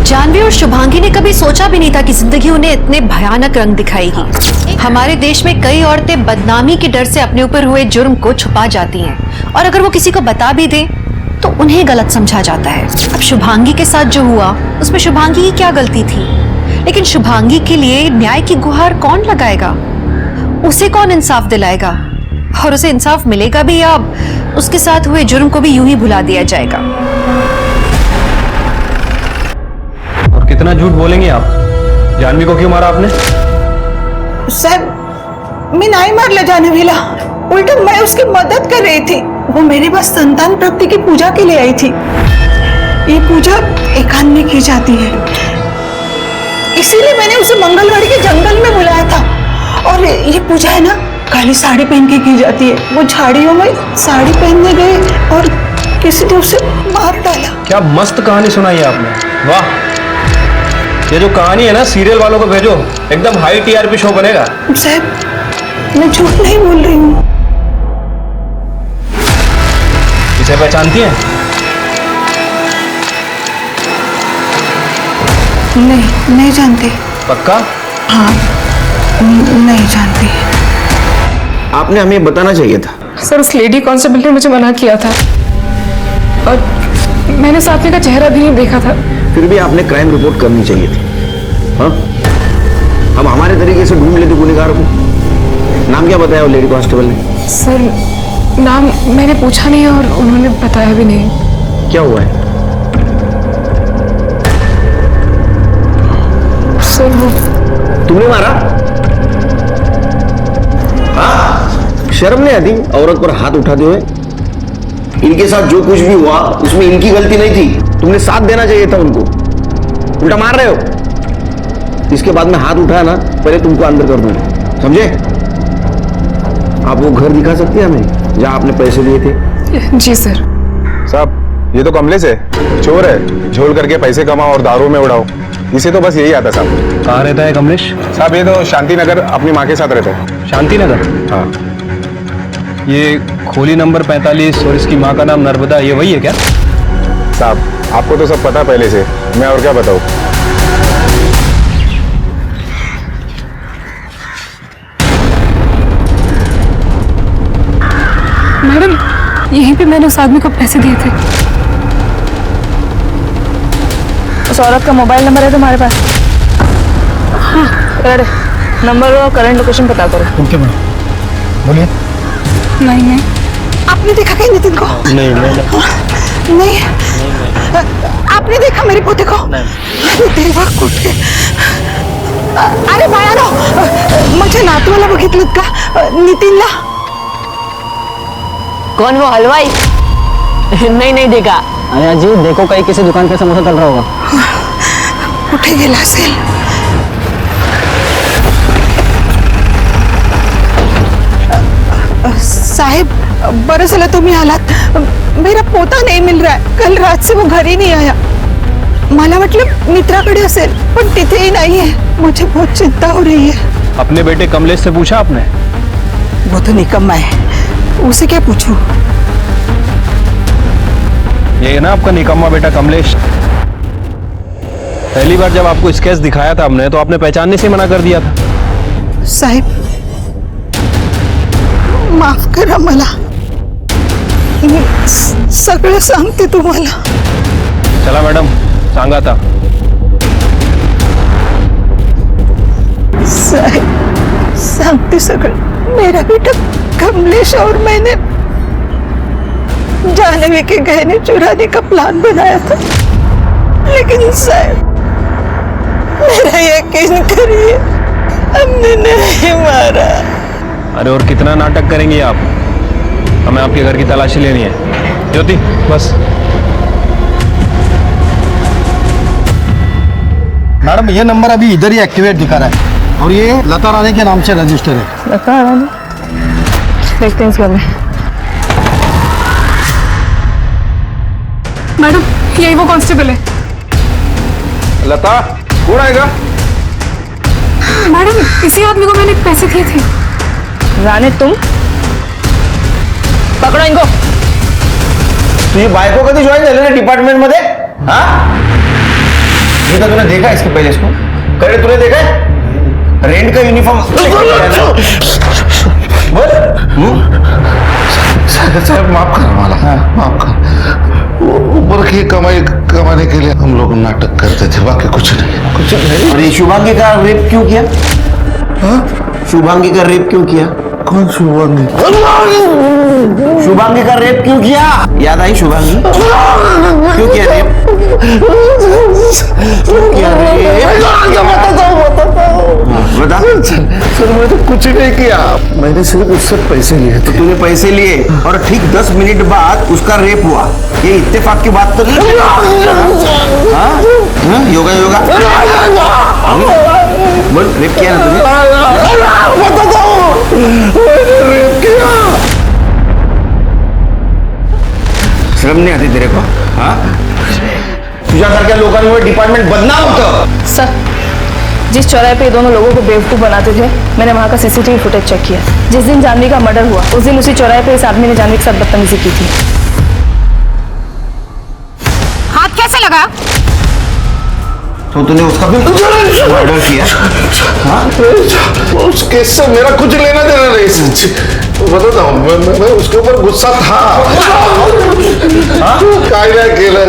जानवी और शुभांगी ने कभी सोचा भी नहीं था कि जिंदगी उन्हें इतने भयानक रंग दिखाएगी। हमारे देश में कई औरतें बदनामी के डर से अपने ऊपर हुए जुर्म को छुपा जाती हैं, और अगर वो किसी को बता भी दें तो उन्हें गलत समझा जाता है। अब शुभांगी के साथ जो हुआ उसमें शुभांगी की क्या गलती थी? लेकिन शुभांगी के लिए न्याय की गुहार कौन लगाएगा? उसे कौन इंसाफ दिलाएगा? और उसे इंसाफ मिलेगा भी या उसके साथ हुए जुर्म को भी यूं ही भुला दिया जाएगा? और कितना झूठ बोलेंगे आप? जानवी को क्यों मारा आपने? सर मैं नहीं मारला जानवीला, उल्टा मैं उसकी मदद कर रही थी। वो मेरे पास संतान प्राप्ति की पूजा के लिए आई थी। ये पूजा एकांत में की जाती है, इसीलिए मैंने उसे मंगलवाड़ी के जंगल में बुलाया था। और ये पूजा है ना, काली साड़ी पहन के की जाती है। वो झाड़ियों में साड़ी पहनने गए और किसी ने उसे मार डाला। क्या मस्त कहानी सुनाई है आपने, वाह। ये जो कहानी है ना, सीरियल वालों को भेजो, एकदम हाई टीआरपी शो बनेगा। साहब मैं झूठ नहीं बोल रही हूँ। इसे पहचानती हैं? नहीं जानते। पक्का? हाँ। नहीं जानती। आपने हमें बताना चाहिए था। सर उस लेडी कांस्टेबल ने मुझे मना किया था और मैंने उस आदमी का चेहरा भी नहीं देखा था। फिर भी आपने क्राइम रिपोर्ट करनी चाहिए थी। हाँ, हम हमारे तरीके से ढूंढ लेते गुनहगार को। नाम क्या बताया वो लेडी कांस्टेबल ने? सर नाम मैंने पूछा नहीं और उन्होंने बताया भी नहीं। क्या हुआ है? सर वो तुमने मारा? हाँ, शर्म नहीं आती औरत पर हाथ उठाते हुए? इनके साथ जो कुछ भी हुआ उसमें इनकी गलती नहीं थी, तुमने साथ देना चाहिए था उनको। उल्टा मार रहे हो। इसके बाद में हाथ उठाया ना, पहले तुमको अंदर कर दूंगा, समझे? आप वो घर दिखा सकते हैं हमें जहां आपने पैसे दिए थे? जी सर। साहब ये तो कमलेश है, चोर है, झोल करके पैसे कमाओ और दारू में उड़ाओ, इसे तो बस यही आता साहब। कहाँ रहता है कमलेश? साहब ये तो शांति नगर अपनी माँ के साथ रहता है। शांति नगर? हाँ। ये खोली नंबर 45 और इसकी माँ का नाम नर्मदा, ये वही है क्या? साहब आपको तो सब पता पहले से, मैं और क्या बताऊँ। मैडम यहीं पे मैंने उस आदमी को पैसे दिए थे। उस औरत का मोबाइल नंबर है तुम्हारे पास? हाँ, नंबर और करंट लोकेशन पता करो। ओके मैडम, बोलिए। नहीं आपने देखा क्या नितिन को? नहीं आपने देखा मेरे पोते को? नाही तेव्हा कुठे? अरे बाळानो, माझ्या नातवाला बघितलं का? नितिनला? कौन वो हलवाई? नहीं देखा। अरे जी देखो, कहीं किसी दुकान पे समोसा चल रहा होगा। कुठे गेला असेल? साहेब बरं झालं तुम्ही आलात। मेरा पोता नहीं मिल रहा है, कल रात से वो घर ही नहीं आया। मला वाटलं मित्राकडे असेल, पण तिथेही नहीं है। मुझे बहुत चिंता हो रही है। अपने बेटे कमलेश से पूछा आपने? वो तो निकम्मा है, उसे क्या पूछूं? ये है ना आपका निकम्मा बेटा कमलेश। पहली बार जब आपको स्केच दिखाया था हमने, तो आपने पहचानने से मना कर दिया था। साहेब माफ करा मला, मी सगळं सांगते तुम्हाला। चला मैडम, सांगा था। साहेब सांगते सगळं। मेरा बेटा कमलेश और मैंने जानवी के गहने चुराने का प्लान बनाया था, लेकिन साहब मेरा यकीन करिए, हमने नहीं मारा। अरे और कितना नाटक करेंगी आप? हमें आपके घर की तलाशी लेनी है। ज्योति बस। मैडम ये नंबर अभी इधर ही एक्टिवेट दिखा रहा है और ये लता रानी के नाम से रजिस्टर है। लता रानी? देखते हैं इस घर में। मैडम यही वो कांस्टेबल है। लता कौन आएगा? मैडम इसी आदमी को मैंने पैसे दिए थे। रानी तुम? पकड़ो इनको। तुझी बायको कधी जॉईन झाली ना डिपार्टमेंट मध्ये? हाँ, ये तो तूने देखा इसके पहले इसको? करे तूने देखा है? रेंट का यूनिफॉर्म बोल। साहब माफ कर वाला, माफ कर। ऊपर की कमाई कमाने के लिए हम लोग नाटक करते थे, बाकी कुछ नहीं। और ये शुभांगी का रेप क्यों किया? शुभांगी का रेप क्यों किया? कौन शुभांगी? शुभांगी का रेप क्यों किया? याद आई शुभांगी? क्यों किया रेप? क्यों किया रेप? बता। सर मैं तो कुछ नहीं किया, मैंने सिर्फ उससे पैसे लिए थे। तो तूने पैसे लिए और ठीक 10 मिनट बाद उसका रेप हुआ, ये इत्तेफाक की बात तो नहीं? हाँ? योगा योगा बोल, रेप किया ना तूने? रेप किया। शर्म नहीं आती तेरे को? हाँ, तुझ्यासारख्या लोकांमुळे डिपार्टमेंट बदनाम होतं। सर जिस चौराहे पे ये दोनों लोगों को बेवकूफ बनाते थे, मैंने वहां का सीसीटीवी फुटेज चेक किया। जिस दिन जानवी का मर्डर हुआ उस दिन उसी चौराहे पे इस आदमी ने जानवी के साथ बदतमीजी की थी। हाथ कैसे लगा? तो तूने उसका भी मर्डर किया? हाँ? उस केस से मेरा कुछ लेना देना नहीं सच्ची बताता हूँ मैं उसके ऊपर गुस्सा था। कायदा केला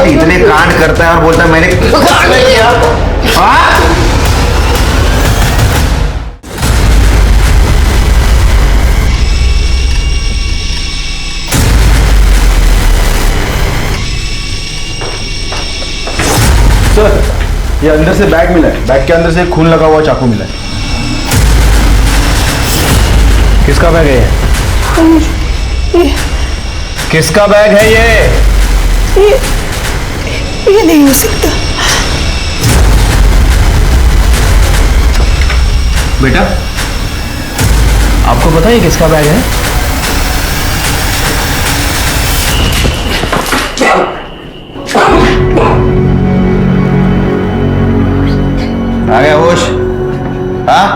इतने कांड करता है और बोलता है मैंने किया। हाँ? सर, ये अंदर से बैग मिला है। बैग के अंदर से खून लगा हुआ चाकू मिला है। किसका बैग है ये? किसका बैग है ये नहीं हो सकता। बेटा, आपको पता है किसका बैग है? आ गया होश? हाँ?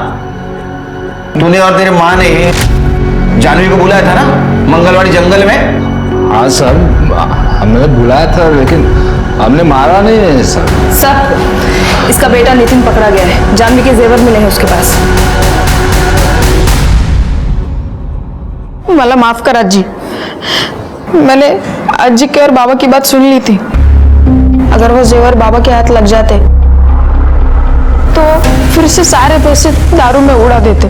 तूने और तेरे माँ ने जानवी को बुलाया था ना मंगलवाड़ी जंगल में? हाँ सर, हमने बुलाया था लेकिन हमने मारा नहीं है सर। सर, इसका बेटा नितिन पकड़ा गया है। जानवी के जेवर मिले हैं उसके पास। मला माफ कर अज्जी, मैंने अज्जी के और बाबा की बात सुन ली थी। अगर वो जेवर बाबा के हाथ लग जाते तो फिर से सारे पैसे दारू में उड़ा देते।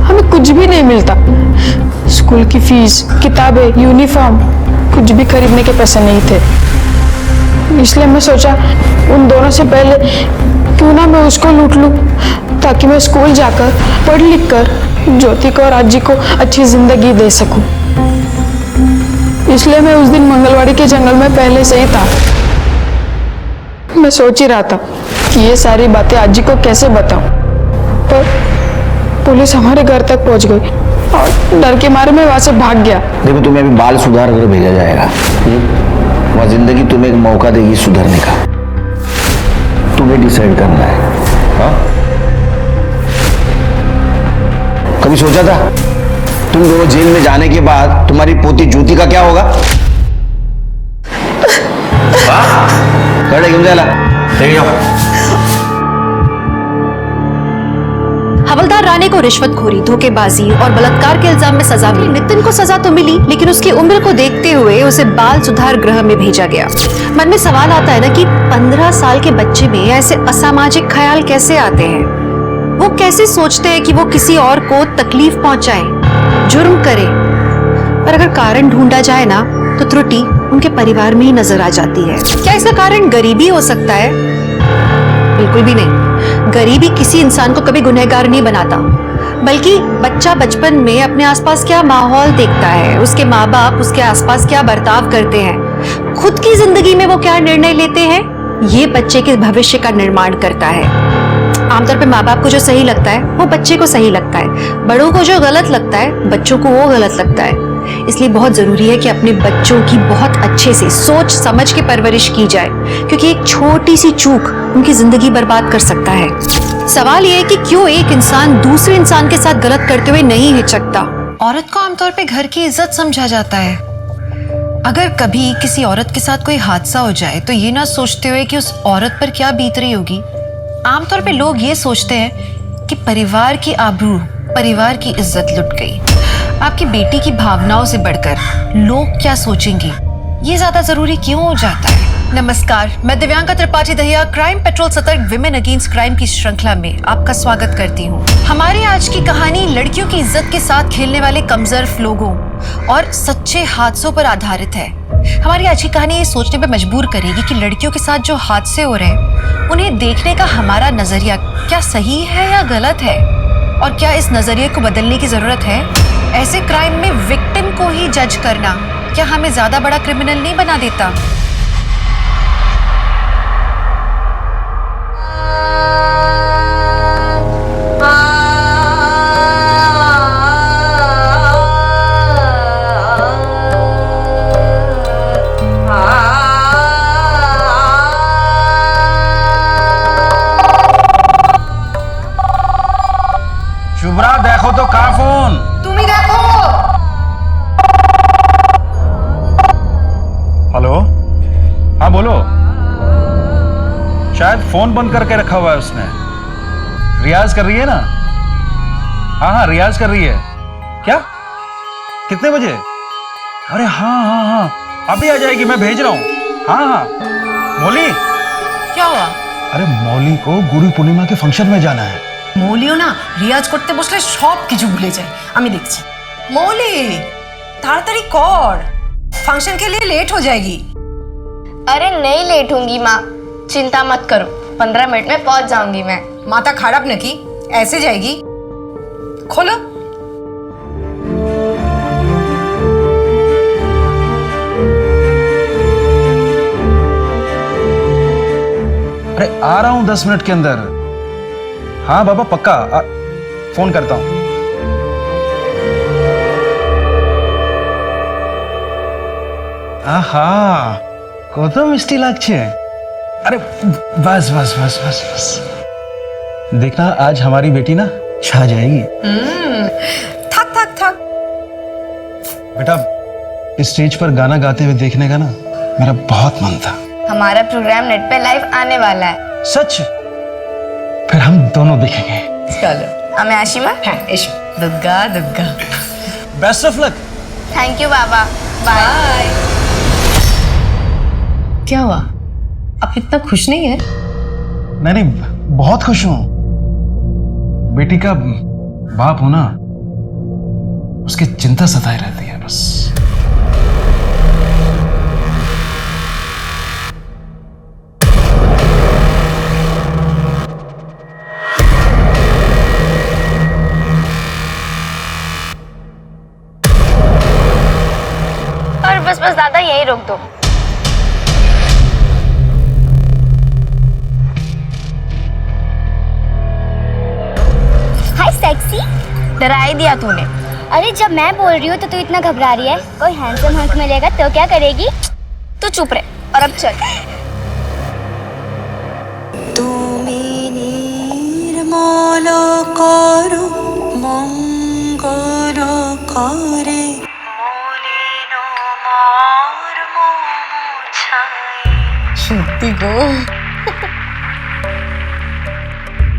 हमें कुछ भी नहीं मिलता। स्कूल की फीस, किताबें, यूनिफॉर्म, कुछ भी खरीदने के पैसे नहीं थे। इसलिए मैं सोचा उन दोनों से पहले क्यों ना मैं उसको लूट लूं, ताकि मैं स्कूल जाकर पढ़ लिख कर ज्योति को और अज्जी को अच्छी जिंदगी दे सकूं। इसलिए मैं उस दिन मंगलवाड़ी के जंगल में पहले से ही था। मैं सोच ही रहा था कि ये सारी बातें अज्जी को कैसे बताऊं, पर पुलिस हमारे घर तक पहुंच गई और डर के मारे मैं वहां से भाग गया। देखो, तुम्हें अभी बाल सुधार कर भेजा जाएगा। वह जिंदगी तुम्हें एक मौका देगी सुधरने का। तुम्हें डिसाइड करना है। हाँ? कभी सोचा था तुम दोनों जेल में जाने के बाद तुम्हारी पोती ज्योति का क्या होगा? खड़े क्यों जाला? लेके जाओ। हवलदार राणे को रिश्वतखोरी, धोखेबाजी और बलात्कार के इल्जाम में सजा मिली। नितिन को सजा तो मिली, लेकिन उसकी उम्र को देखते हुए उसे बाल सुधार गृह में भेजा गया। मन में सवाल आता है ना कि 15 साल के बच्चे में ऐसे असामाजिक ख्याल कैसे आते हैं? वो कैसे सोचते हैं कि वो किसी और को तकलीफ पहुंचाए, जुर्म करे? पर अगर कारण ढूंढा जाए ना तो त्रुटि उनके परिवार में ही नजर आ जाती है। क्या इसका कारण गरीबी हो सकता है? बिल्कुल भी नहीं। गरीबी किसी इंसान को कभी गुनहगार नहीं बनाता, बल्कि बच्चा बचपन में अपने आसपास क्या माहौल देखता है, उसके माँ बाप उसके आसपास क्या बर्ताव करते हैं, खुद की जिंदगी में वो क्या निर्णय लेते हैं, ये बच्चे के भविष्य का निर्माण करता है। आमतौर पे माँ बाप को जो सही लगता है वो बच्चे को सही लगता है, बड़ों को जो गलत लगता है बच्चों को वो गलत लगता है। इसलिए बहुत जरूरी है कि अपने बच्चों की बहुत अच्छे से सोच समझ के परवरिश की जाए, क्योंकि एक छोटी सी चूक उनकी जिंदगी बर्बाद कर सकता है। सवाल ये है कि क्यों एक इंसान दूसरे इंसान के साथ गलत करते हुए नहीं हिचकता? औरत को आमतौर पे घर की इज्जत समझा जाता है। अगर कभी किसी औरत के साथ कोई हादसा हो जाए तो ये ना सोचते हुए कि उस औरत पर क्या बीत रही होगी, आमतौर पे लोग ये सोचते हैं कि परिवार की आबरू, परिवार की इज्जत लुट गई। आपकी बेटी की भावनाओं से बढ़कर लोग क्या सोचेंगे, ये ज्यादा जरूरी क्यों हो जाता है? नमस्कार, मैं दिव्यांका त्रिपाठी दहिया क्राइम पेट्रोल सतर्क विमेन अगेंस्ट क्राइम की श्रृंखला में आपका स्वागत करती हूँ। हमारी आज की कहानी लड़कियों की इज्जत के साथ खेलने वाले कमजोर लोगों और सच्चे हादसों पर आधारित है। हमारी आज की कहानी ये सोचने पर मजबूर करेगी कि लड़कियों के साथ जो हादसे हो रहे हैं उन्हें देखने का हमारा नजरिया क्या सही है या गलत है, और क्या इस नजरिए को बदलने की जरूरत है? ऐसे क्राइम में विक्टिम को ही जज करना क्या हमें ज्यादा बड़ा क्रिमिनल नहीं बना देता? शुभ्रा, देखो तो कहाँ फोन? तुम ही देखो। हेलो, हाँ बोलो। शायद फोन बंद करके रखा हुआ है उसने। रियाज कर रही है ना? हाँ हाँ रियाज कर रही है। क्या? कितने बजे? अरे हाँ हाँ हाँ अभी आ जाएगी, मैं भेज रहा हूँ। हाँ हाँ मौली। क्या हुआ? अरे मौली को गुरु पूर्णिमा के फंक्शन में जाना है। মৌলিও না রিয়াজ করতে বসলে সব কিছু ভুলে যায়, আমি দেখছি। মৌলি তাড়াতাড়ি কর, फंक्शन के लिए लेट हो जाएगी। अरे नहीं लेट होंगी माँ, चिंता मत करो, 15 मिनट में पहुंच जाऊंगी मैं। माता खराब न की, ऐसे जाएगी? खोलो। अरे आ रहा हूँ 10 मिनट के अंदर। हाँ बाबा पक्का फोन करता हूँ। आहा কত মিষ্টি লাগছে। अरे बस बस बस बस बस, देखना आज हमारी बेटी ना छा जाएगी। थक थक थक। बेटा इस स्टेज पर गाना गाते हुए देखने का ना मेरा बहुत मन था। हमारा प्रोग्राम नेट पे लाइव आने वाला है। सच? फिर हम दोनों देखेंगे। चलो। हमें आशिमा? हाँ Ishu. Durga Durga. Best of luck. Thank you बाबा। बाय। क्या हुआ? आप इतना खुश नहीं है? नहीं बहुत खुश हूं। बेटी का बाप होना उसकी चिंता सताए रहती है बस। और बस बस दादा यही रोक दो। हाय सेक्सी। डरा ही दिया तूने। अरे जब मैं बोल रही हूँ तो तू इतना घबरा रही है। कोई हैंडसम हंक मिलेगा तो क्या करेगी? तू चुप रहे और अब चल। তুমি নির্মল করো মঙ্গল করে মলিন মর্ম মুছায়। সত্যি গো।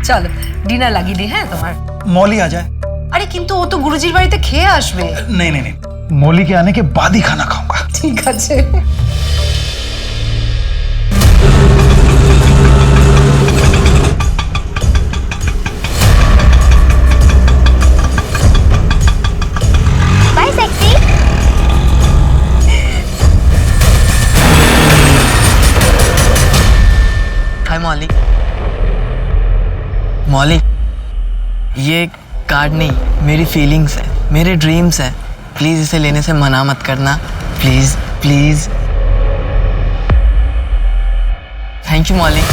চলো ডিনার লাগিয়ে দি। হ্যাঁ তোমার मौली आ जाए। আরে কিন্তু ও তো গুরুজির বাড়িতে খেয়ে আসবে। नहीं नहीं नहीं, मौली के आने के बाद ही खाना खाऊंगा। ঠিক আছে। Bye sexy. हाय मौली। मौली ये कार्ड नहीं, मेरी फीलिंग्स है, मेरे ड्रीम्स है। प्लीज इसे लेने से मना मत करना, प्लीज प्लीज। थैंक यू मौली।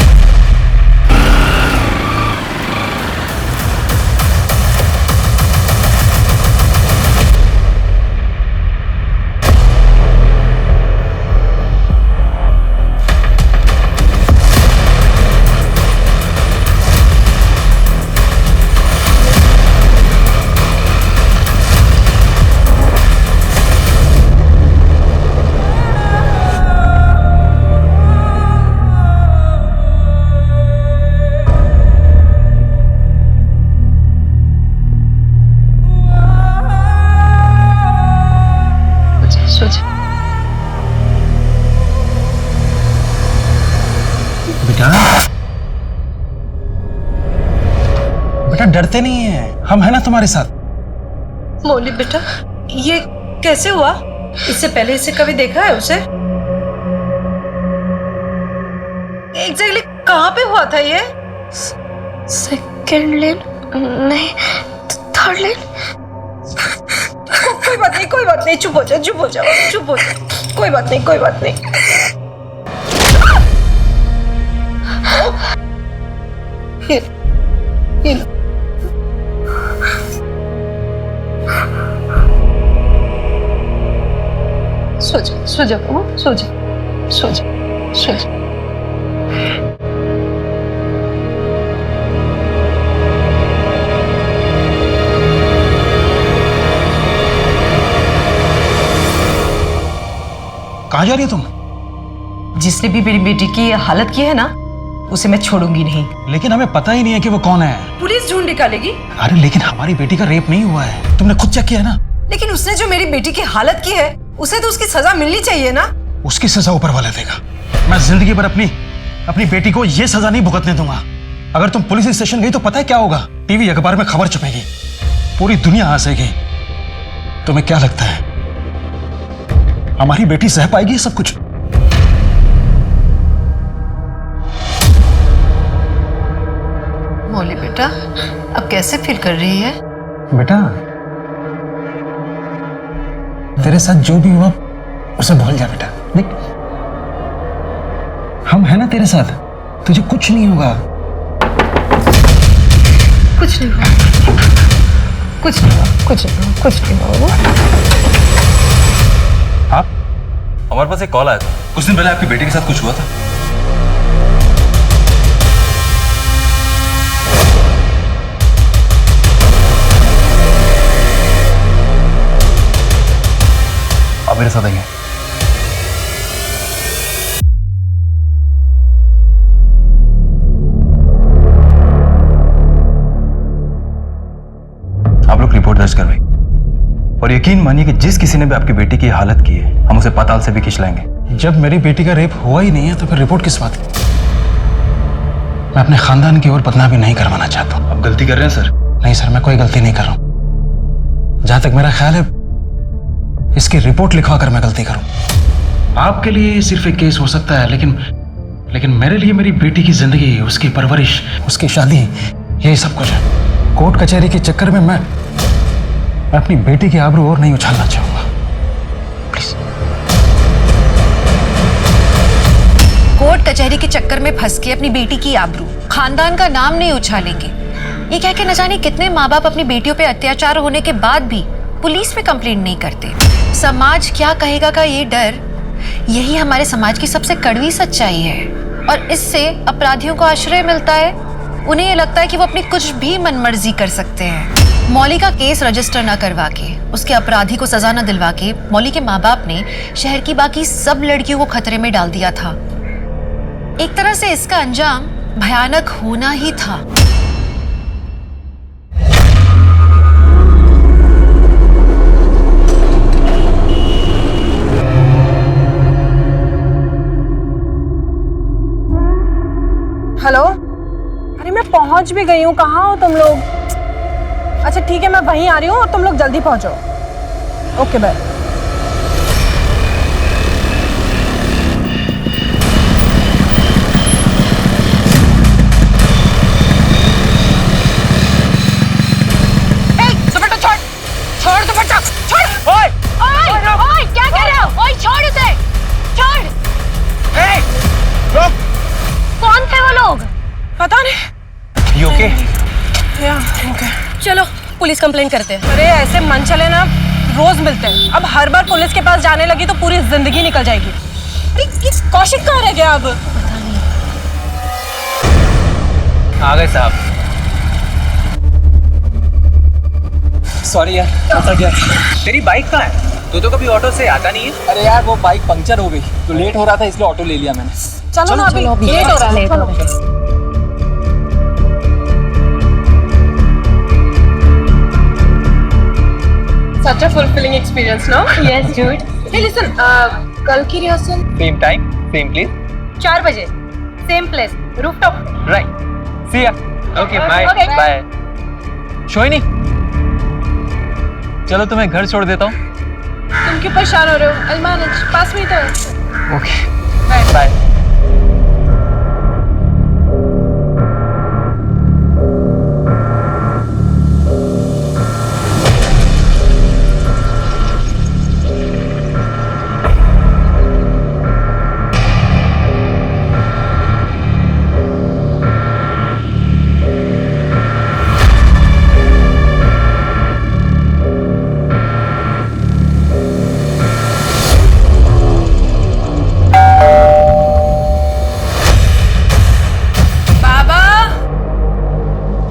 बेटा डरते नहीं है, हम है ना तुम्हारे साथ। मौली बेटा ये कैसे हुआ? इससे पहले इसे कभी देखा है उसे? एग्जैक्टली कहाँ पे हुआ था ये? सेकंड लेन नहीं, थर्ड लेन। कोई बात नहीं कोई बात नहीं, चुप हो जा चुप हो जा चुप हो जा। कोई बात नहीं कोई बात नहीं। ये लो। सो जा सो जा बाबू, सो जा सो जा सो जा। कहाँ जा रही हो तुम? जिसने भी मेरी बेटी की हालत की है ना, उसे मैं छोड़ूंगी नहीं। लेकिन हमें पता ही नहीं है कि वो कौन है। पुलिस ढूंढ निकालेगी। अरे लेकिन हमारी बेटी का रेप नहीं हुआ है, तुमने खुद चेक किया ना। लेकिन उसने जो मेरी बेटी की हालत की है, उसे तो उसकी सजा मिलनी चाहिए ना। उसकी सजा ऊपर वाला देगा। मैं जिंदगी भर अपनी बेटी को ये सजा नहीं भुगतने दूंगा। अगर तुम पुलिस स्टेशन गई तो पता है क्या होगा? टीवी अखबार में खबर छपेगी, पूरी दुनिया हंसेगी। तुम्हें क्या लगता है हमारी बेटी सह पाएगी ये सब कुछ? मौली बेटा, अब कैसे फील कर रही है? बेटा तेरे साथ जो भी हुआ उसे भूल जा बेटा। देख हम है ना तेरे साथ, तुझे कुछ नहीं होगा। कुछ नहीं हुआ, कुछ नहीं हुआ, कुछ नहीं हुआ, कुछ नहीं हुआ। आप हमारे पास एक कॉल आया था, कुछ दिन पहले आपकी बेटी के साथ कुछ हुआ था। आप मेरे साथ आइए। आप लोग रिपोर्ट दर्ज करवाइए और यकीन मानिए कि जिस किसी ने भी आपकी बेटी की हालत की है, हम उसे पाताल से भी खींच लाएंगे। जब मेरी बेटी का रेप हुआ ही नहीं है तो फिर रिपोर्ट किस बात की? मैं अपने खानदान की ओर बदनामी नहीं करवाना चाहता हूं। आप गलती कर रहे हैं सर। नहीं सर, मैं कोई गलती नहीं कर रहा हूं। जहां तक मेरा ख्याल है इसकी रिपोर्ट लिखवा कर मैं गलती करूं। आपके लिए सिर्फ एक केस हो सकता है, लेकिन मेरे लिए मेरी बेटी की जिंदगी, उसकी परवरिश, उसकी शादी, यही सब कुछ है। कोर्ट कचहरी के चक्कर में मैं अपनी बेटी की आबरू और नहीं उछालना चाहूंगा। प्लीज। कोर्ट कचहरी के चक्कर में फंस के अपनी बेटी की आबरू, खानदान का नाम नहीं उछालेंगे, ये कह के न जाने कितने माँ बाप अपनी बेटियों पे अत्याचार होने के बाद भी पुलिस में कंप्लेंट नहीं करते। समाज क्या कहेगा का ये डर, यही हमारे समाज की सबसे कड़वी सच्चाई है। और इससे अपराधियों को आश्रय मिलता है। उन्हें ये लगता है कि वो अपनी कुछ भी मनमर्जी कर सकते हैं। मौली का केस रजिस्टर ना करवा के, उसके अपराधी को सजा न दिलवा के मौली के माँ बाप ने शहर की बाकी सब लड़कियों को खतरे में डाल दिया था। एक तरह से इसका अंजाम भयानक होना ही था। हेलो, अरे मैं पहुंच भी गई हूँ। कहाँ हो तुम लोग? अच्छा ठीक है, मैं वहीं आ रही हूँ और तुम लोग जल्दी पहुंचो। Okay bye. दुपट्टा छोड़, छोड़ दुपट्टा, छोड़। ओए, ओए, क्या कर रहे हो? ओए, छोड़ उसे, छोड़। रुक। कौन थे वो लोग? पता नहीं। You okay? ओके। चलो पुलिस कंप्लेंट करते हैं। अरे ऐसे मन चले ना, रोज मिलते हैं। अब हर बार पुलिस के पास जाने लगी तो पूरी जिंदगी निकल जाएगी। अरे ये कौशिक कहाँ रह गया अब? आ गए साहब। सॉरी यार, फंसा गया। तेरी बाइक कहाँ है? तू तो कभी ऑटो से आता नहीं है। अरे यार वो बाइक पंक्चर हो गई तो लेट हो रहा था, इसलिए ऑटो ले लिया मैंने। चलो ना, अभी लेट हो रहा है। Such a fulfilling experience, no? Yes, dude. Hey, listen. कल की rehearsal same time same place 4 बजे, same place, rooftop. Right. See ya. Okay bye bye. शोइनी, चलो तुम्हें घर छोड़ देता हूँ. तुम क्यों परेशान हो रहे हो? I'll manage. पास में ही तो है. Okay bye.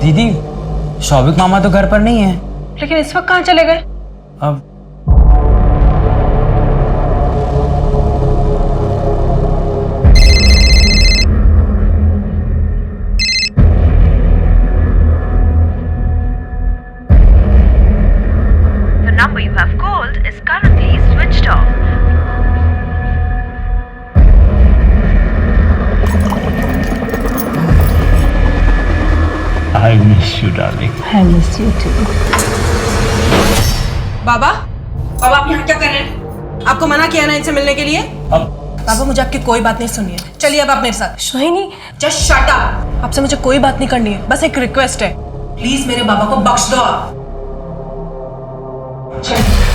दीदी, शौविक मामा तो घर पर नहीं है। लेकिन इस वक्त कहाँ चले गए? अब you darling. I miss you too. बाबा बाबा आप यहाँ क्या कर रहे हैं? आपको मना किया ना इनसे मिलने के लिए? बाबा मुझे आपकी कोई बात नहीं सुननी है, चलिए अब आप मेरे साथ। सोहिनी जस्ट शट अप। आपसे मुझे कोई बात नहीं करनी है, बस एक रिक्वेस्ट है, प्लीज मेरे बाबा को बख्श दो आप। चलिए।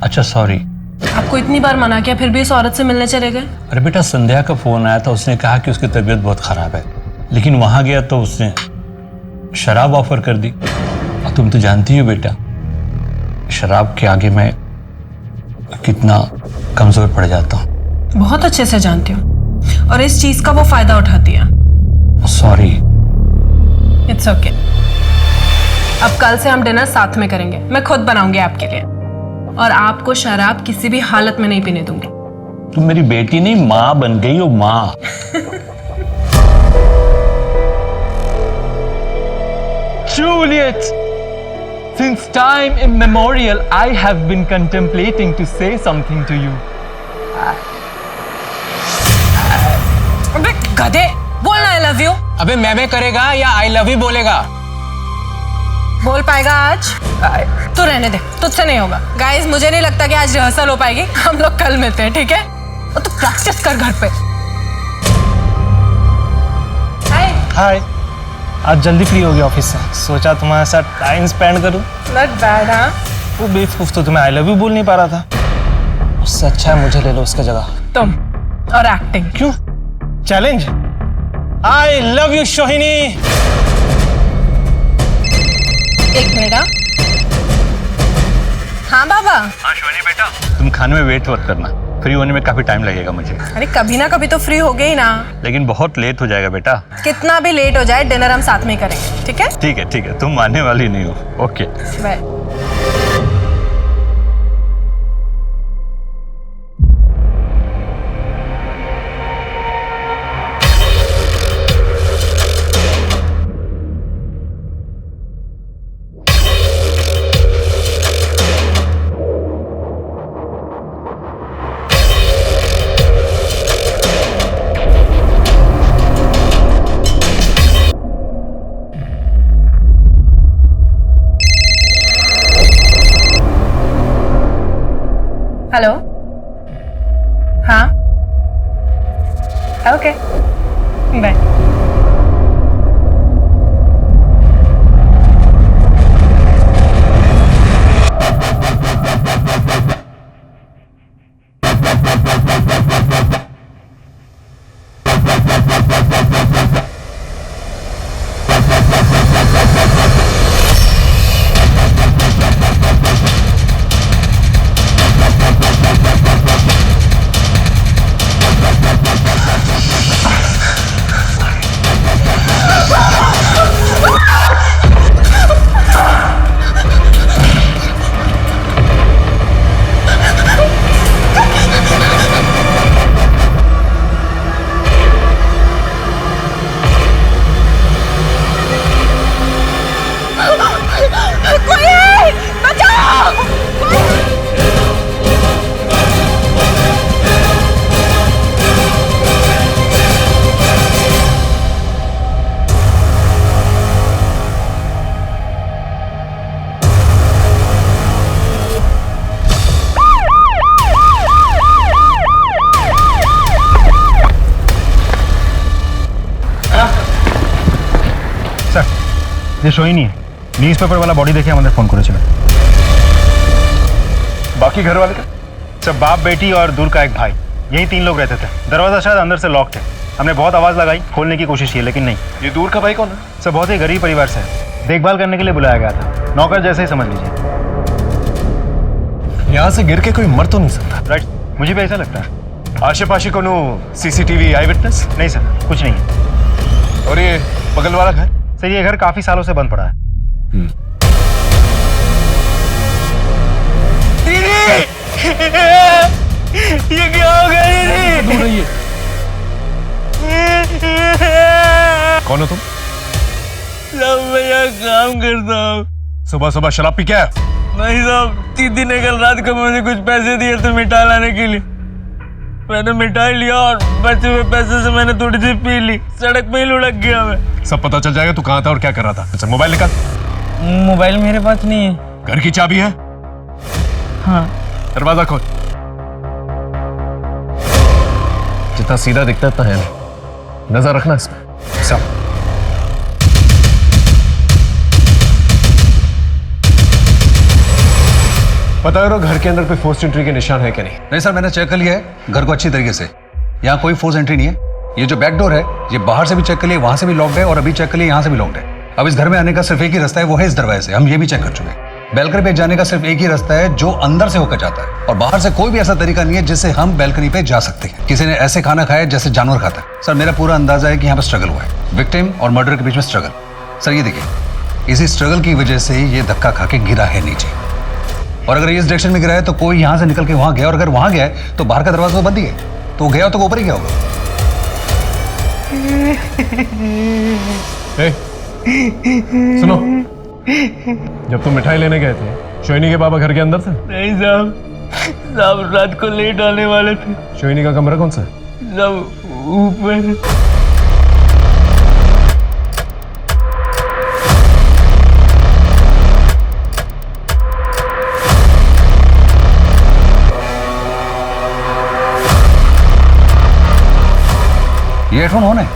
अच्छा सॉरी। आपको इतनी बार मना किया फिर भी इस औरत से मिलने चले गए? अरे बेटा संध्या का फोन आया था, उसने कहा कि उसकी तबीयत बहुत खराब है, लेकिन वहां गया तो उसने शराब ऑफर कर दी। और तुम तो जानती हो बेटा शराब के आगे मैं कितना कमजोर पड़ जाता हूँ। बहुत अच्छे से जानती हूँ, और इस चीज का वो फायदा उठाती है। सॉरी। It's okay. अब कल से हम डिनर साथ में करेंगे, मैं खुद बनाऊंगी आपके लिए, और आपको शराब किसी भी हालत में नहीं पीने दूंगी। तुम मेरी बेटी नहीं माँ बन गई हो, माँ। Juliet, since time immemorial, I have been contemplating to say something to you. अबे गधे, बोलना I love you। अबे मैं करेगा या I love you बोलेगा? बोल पाएगा आज? तो रहने दे, तुझसे नहीं होगा। गाइस मुझे नहीं लगता कि आज रिहर्सल हो पाएगी, हम लोग कल मिलते हैं, ठीक है? और तू प्रैक्टिस कर घर पे। हाय, आज जल्दी फ्री हो गई ऑफिस से, सोचा तुम्हारे साथ टाइम स्पेंड करूं। Not bad. हाँ वो बेवकूफ तो तुम्हें आई लव यू बोल नहीं पा रहा था, उससे अच्छा है मुझे ले लो उसकी जगह। तुम और एक्टिंग। क्यों? चैलेंज। आई लव यू सोहिनी। एक मिनट। हाँ बाबा। हाँ शोनी बेटा, तुम खाने में वेट मत करना, फ्री होने में काफी टाइम लगेगा मुझे। अरे कभी ना कभी तो फ्री हो गई ना। लेकिन बहुत लेट हो जाएगा बेटा। कितना भी लेट हो जाए डिनर हम साथ में ही करेंगे, ठीक है? ठीक है ठीक है, तुम मानने वाली नहीं हो। Okay bye. हेलो। हाँ ओके बाय। ये सोहिनी है, न्यूज पेपर वाला बॉडी देखे हमारे फोन करेছিল। बाकी घर वाले का सब बाप बेटी और दूर का एक भाई, यही 3 लोग रहते थे। दरवाजा शायद अंदर से लॉक थे, हमने बहुत आवाज लगाई, खोलने की कोशिश की लेकिन नहीं। ये दूर का भाई कौन है? सब बहुत ही गरीब परिवार से है, देखभाल करने के लिए बुलाया गया था, नौकर जैसे ही समझ लीजिए। यहाँ से गिर के कोई मर तो नहीं सकता। राइट, मुझे भी ऐसा लगता है। आशे पाशे को सीसीटीवी आई विटनेस? नहीं सर, कुछ नहीं है। और ये बगल वाला घर? सर ये घर काफी सालों से बंद पड़ा है। ये क्या हो गया? ये दूर रहिए। कौन हो तुम? साहब मैं यहाँ काम करता हूँ। सुबह सुबह शराब पी क्या है? नहीं साहब, दीदी ने कल रात को मुझे कुछ पैसे दिए थे मिठाई लाने के लिए। मैंने मिठाई लिया और बचे हुए पैसे से मैंने थोड़ी सी पी ली। सड़क पे ही लुढ़क गया मैं। सब पता चल जाएगा तू कहाँ था और क्या कर रहा था। अच्छा मोबाइल निकाल। मोबाइल मेरे पास नहीं है। घर की चाबी है? हाँ। दरवाजा खोल। जितना सीधा दिखता है इतना है नहीं। नजर रखना इसमें। सब पता करो घर के अंदर कोई फोर्स एंट्री के निशान है क्या नहीं? नहीं सर, मैंने चेक कर लिया है घर को अच्छी तरीके से। यहाँ कोई फोर्स एंट्री नहीं है। ये जो बैक डोर है ये बाहर से भी चेक कर लिया, वहां से भी लॉक्ड है और अभी चेक कर लिया यहाँ से भी लॉक्ड है। अब इस घर में आने का सिर्फ एक ही रास्ता है, वो है इस दरवाजे से। हम ये भी चेक कर चुके हैं। बैल्कनी पे जाने का सिर्फ एक ही रास्ता है जो अंदर से होकर जाता है और बाहर से कोई भी ऐसा तरीका नहीं है जिससे हम बैल्कनी पे जा सकते हैं। किसी ने ऐसे खाना खाया जैसे जानवर खाता है। सर मेरा पूरा अंदाजा है कि यहाँ पर स्ट्रगल हुआ है, विक्टिम और मर्डर के बीच में स्ट्रगल। सर ये देखिए, इसी स्ट्रगल की वजह से ये धक्का खा के गिरा है नीचे। और अगर इस डायरेक्शन में गिरा है तो कोई यहाँ से निकल के वहां गया, और अगर वहां गया है तो बाहर का दरवाजा तो बंद ही है, तो गया तो ऊपर ही गया होगा। सुनो, जब तुम मिठाई लेने गए थे शोहिनी के बाबा घर के अंदर थे? नहीं साहब, साहब रात को लेट आने वाले थे। शोहिनी का कमरा कौन सा है? साहब ऊपर। ये हेडफोन ऑन है,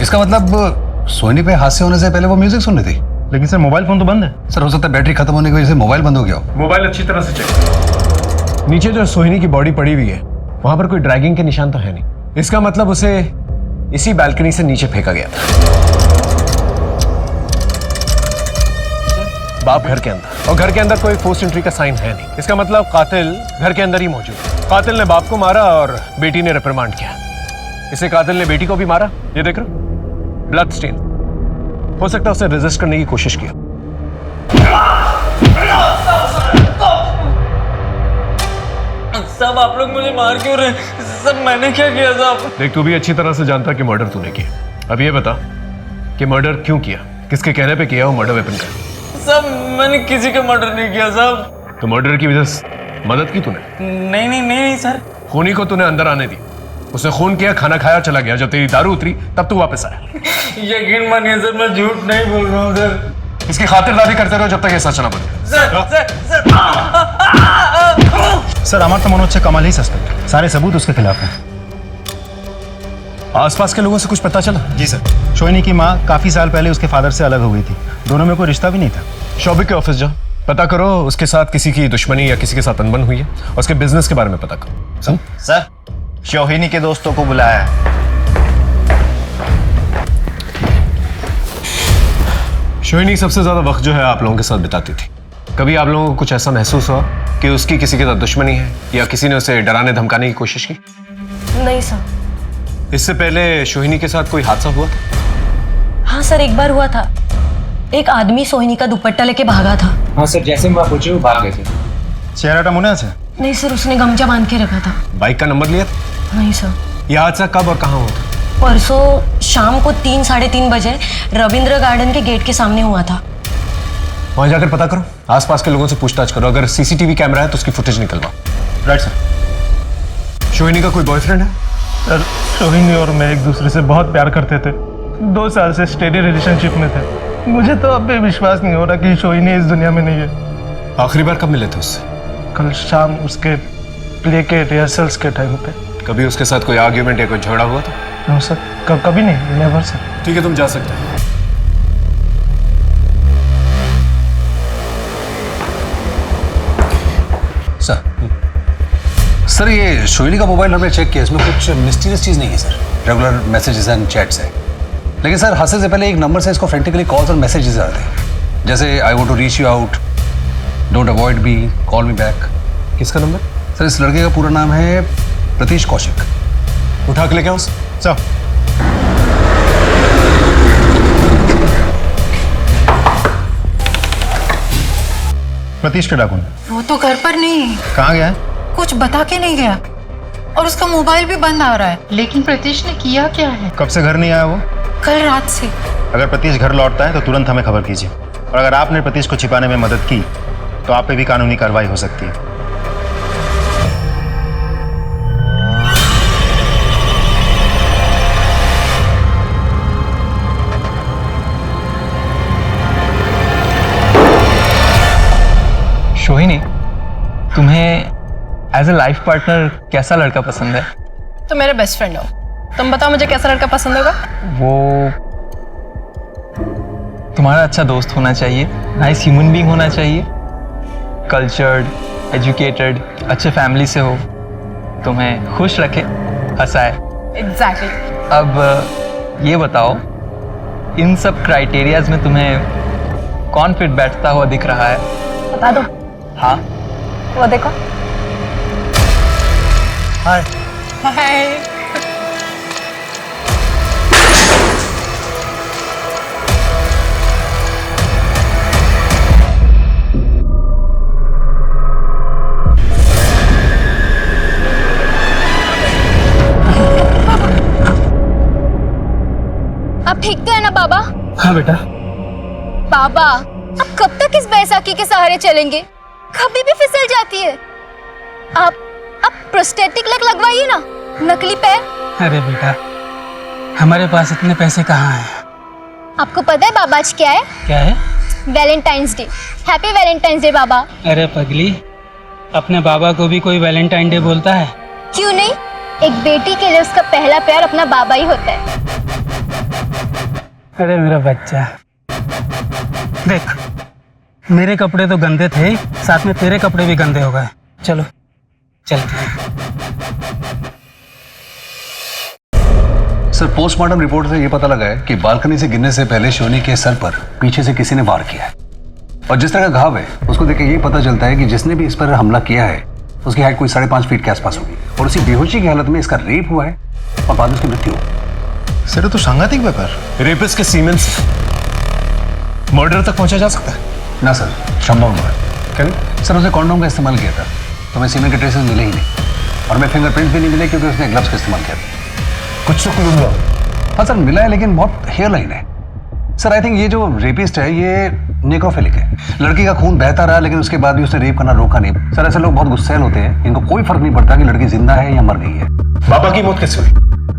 इसका मतलब सोनी पे हादसे होने से पहले वो म्यूजिक सुन रही थी। लेकिन सर मोबाइल फोन तो बंद है। सर हो सकता है बैटरी खत्म होने की वजह से मोबाइल बंद हो गया हो। मोबाइल अच्छी तरह से चेक। नीचे जो सोहिनी की बॉडी पड़ी हुई है वहां पर कोई ड्रैगिंग के निशान तो है नहीं। इसका मतलब उसे इसी बालकनी से नीचे फेंका गया था। बाप घर के अंदर, और घर के अंदर कोई फोर्स एंट्री का साइन है नहीं। इसका मतलब कातिल घर के अंदर ही मौजूद है। कातिल ने बाप को मारा और बेटी ने रिप्रिमांड किया। इसे कातिल ने बेटी को भी मारा, ये देख रहे हो, ब्लड स्टेन। हो सकता है उसे रेजिस्ट करने की कोशिश किया। सब आप लोग मुझे मार क्यों रहे? सब मैंने क्या किया साहब? देख, तू भी अच्छी तरह से जानता कि मर्डर तूने किया। अब ये बता कि मर्डर क्यों किया, किसके कहने पे किया वो मर्डर वेपन का? सब मैंने किसी का मर्डर नहीं किया साहब। तो मर्डर की वजह से मदद की तूने? नहीं सर। खूनी को तूने अंदर आने दी, उसने खून किया, खाना खाया, चला गया। जब तेरी दारू उतरी तब तू वापस आया। यकीन मानिए सर, मैं झूठ नहीं बोल रहा हूँ सर। इसकी खातिरदारी करते रहो जब तक ये सच ना बने। सर हमारा तो मनोज से कमाल ही सस्पेक्ट है, सारे सबूत उसके खिलाफ हैं। आसपास के लोगों से कुछ पता चला? जी सर, शोहिनी की माँ काफी साल पहले उसके फादर से अलग हो गई थी। दोनों में कोई रिश्ता भी नहीं था। शोभिक के ऑफिस जाओ, पता करो उसके साथ किसी की दुश्मनी या किसी के साथ अनबन हुई है, और उसके बिजनेस के बारे में पता करो। सर शोहिनी के दोस्तों को बुलाया है। शोहिनी सबसे ज्यादा वक्त जो है आप लोगों के साथ बिताती थी। कभी आप लोगों को कुछ ऐसा महसूस हुआ कि उसकी किसी के साथ दुश्मनी है या किसी ने उसे डराने धमकाने की कोशिश की? नहीं सर। इससे पहले शोहिनी के साथ कोई हादसा हुआ था? हाँ सर, एक बार हुआ था। एक आदमी सोहिनी का दुपट्टा लेके भागा था। हाँ सर, जैसे मैं पूछे वो भाग गए थे। चेहरा टमुना से? नहीं सर, उसने गमछा बांध के रखा था। बाइक का नंबर लिया था? नहीं सर। यह हादसा कब और कहाँ हुआ था? परसों शाम को 3 साढ़े 3 बजे रविंद्र गार्डन के गेट के सामने हुआ था। वहां जाकर पता करो, आसपास के लोगों से पूछताछ करो। अगर सीसीटीवी कैमरा है तो उसकी फुटेज निकलवाओ। Right sir. शोहिनी का कोई बॉयफ्रेंड है? सर शोहिनी और मैं एक दूसरे से बहुत प्यार करते थे। 2 साल से स्टेडी रिलेशनशिप में थे। मुझे तो अब भी विश्वास नहीं हो रहा कि शोहिनी इस दुनिया में नहीं है। आखिरी बार कब मिले थे उससे? कल शाम उसके प्ले के रिहर्सल्स के टाइम पे। कभी उसके साथ कोई आर्ग्यूमेंट या कोई झगड़ा हुआ था? नो सर, कभी नहीं, नेवर सर। ठीक है, तुम जा सकते हो। सर ये शोहिनी का मोबाइल नंबर चेक किया, इसमें कुछ मिस्टीरियस चीज़ नहीं है sir. Regular messages and chats है। लेकिन सर हादसे से पहले एक नंबर से इसको फ्रेंटिकली कॉल्स और मैसेजेस आ रहे थे, जैसे I want to reach you out, don't avoid me, call me back. किसका नंबर? सर इस लड़के का पूरा नाम है प्रतीश कौशिक। उठा के लेके आओ उसे। चल। प्रतीश के डाकू वो तो घर पर नहीं। कहाँ गया है? कुछ बता के नहीं गया और उसका मोबाइल भी बंद आ रहा है। लेकिन प्रतीश ने किया क्या है? कब से घर नहीं आया वो? कल रात से। अगर प्रतीश घर लौटता है तो तुरंत हमें खबर कीजिए, और अगर आपने प्रतीश को छिपाने में मदद की तो आप पे भी कानूनी कार्रवाई हो सकती है। सोहिनी, तुम्हें एज ए लाइफ पार्टनर कैसा लड़का पसंद है? तो मेरे बेस्ट फ्रेंड हो, तुम बताओ मुझे कैसा लड़का पसंद होगा? वो तुम्हारा अच्छा दोस्त होना चाहिए, नाइस ह्यूमन बीइंग होना चाहिए, कल्चर्ड, एजुकेटेड, अच्छे फैमिली से हो, तुम्हें खुश रखे, हंसाए। एग्जैक्टली। अब ये बताओ, इन सब क्राइटेरियाज में तुम्हें कौन फिट बैठता हुआ दिख रहा है? बता दो। हाँ, वो देखो। हाय। हाय। आप ठीक तो है ना बाबा? हाँ बेटा। बाबा, आप कब तक इस बैसाखी के सहारे चलेंगे? कभी भी फिसल जाती है। आप प्रोस्थेटिक लेग लगवाइए ना, नकली पैर। अरे बेटा, हमारे पास इतने पैसे कहाँ हैं? आपको पता है बाबा आज क्या है? क्या है? Valentine's day. Happy Valentine's day बाबा। अरे पगली, अपने बाबा को भी कोई वैलेंटाइन डे बोलता है? क्यों नहीं, एक बेटी के लिए उसका पहला प्यार अपना बाबा ही होता है। अरे मेरा बच्चा, देख मेरे कपड़े तो गंदे थे, साथ में तेरे कपड़े भी गंदे हो गए। चलो चलते हैं। सर, पोस्टमार्टम रिपोर्ट से यह पता लगा है कि बालकनी से गिरने से पहले सोनी के सर पर पीछे से किसी ने वार किया है, और जिस तरह का घाव है उसको देख के यही पता चलता है कि जिसने भी इस पर हमला किया है उसकी हाइट कोई 5.5 फीट के आसपास होगी, और उसी बेहोशी की हालत में इसका रेप हुआ है और बाद में उसकी मृत्यु हुई। सर तो सांघातिक व्यापार। रेपिस्ट के सीमेंट से मर्डर तक पहुंचा जा सकता है? ना सर, संभव नहीं है। क्या? सर, उसे कॉन्डोम का इस्तेमाल किया था तो हमें सीमेंट के ट्रेसेस मिले ही नहीं, और हमें फिंगरप्रिंट भी नहीं मिले क्योंकि उसने ग्लव्स का इस्तेमाल किया था। कुछ तो क्लू मिला? हाँ सर, मिला है, लेकिन बहुत हेयर लाइन है। सर, आई थिंक ये जो रेपिस्ट है ये नेक्रोफिलिक है। लड़की का खून बहता रहा लेकिन उसके बाद भी उसने रेप करना रोका नहीं। सर, ऐसे लोग बहुत गुस्सैल होते हैं, इनको कोई फर्क नहीं पड़ता कि लड़की जिंदा है या मर गई है। बाबा की मौत कैसे हुई?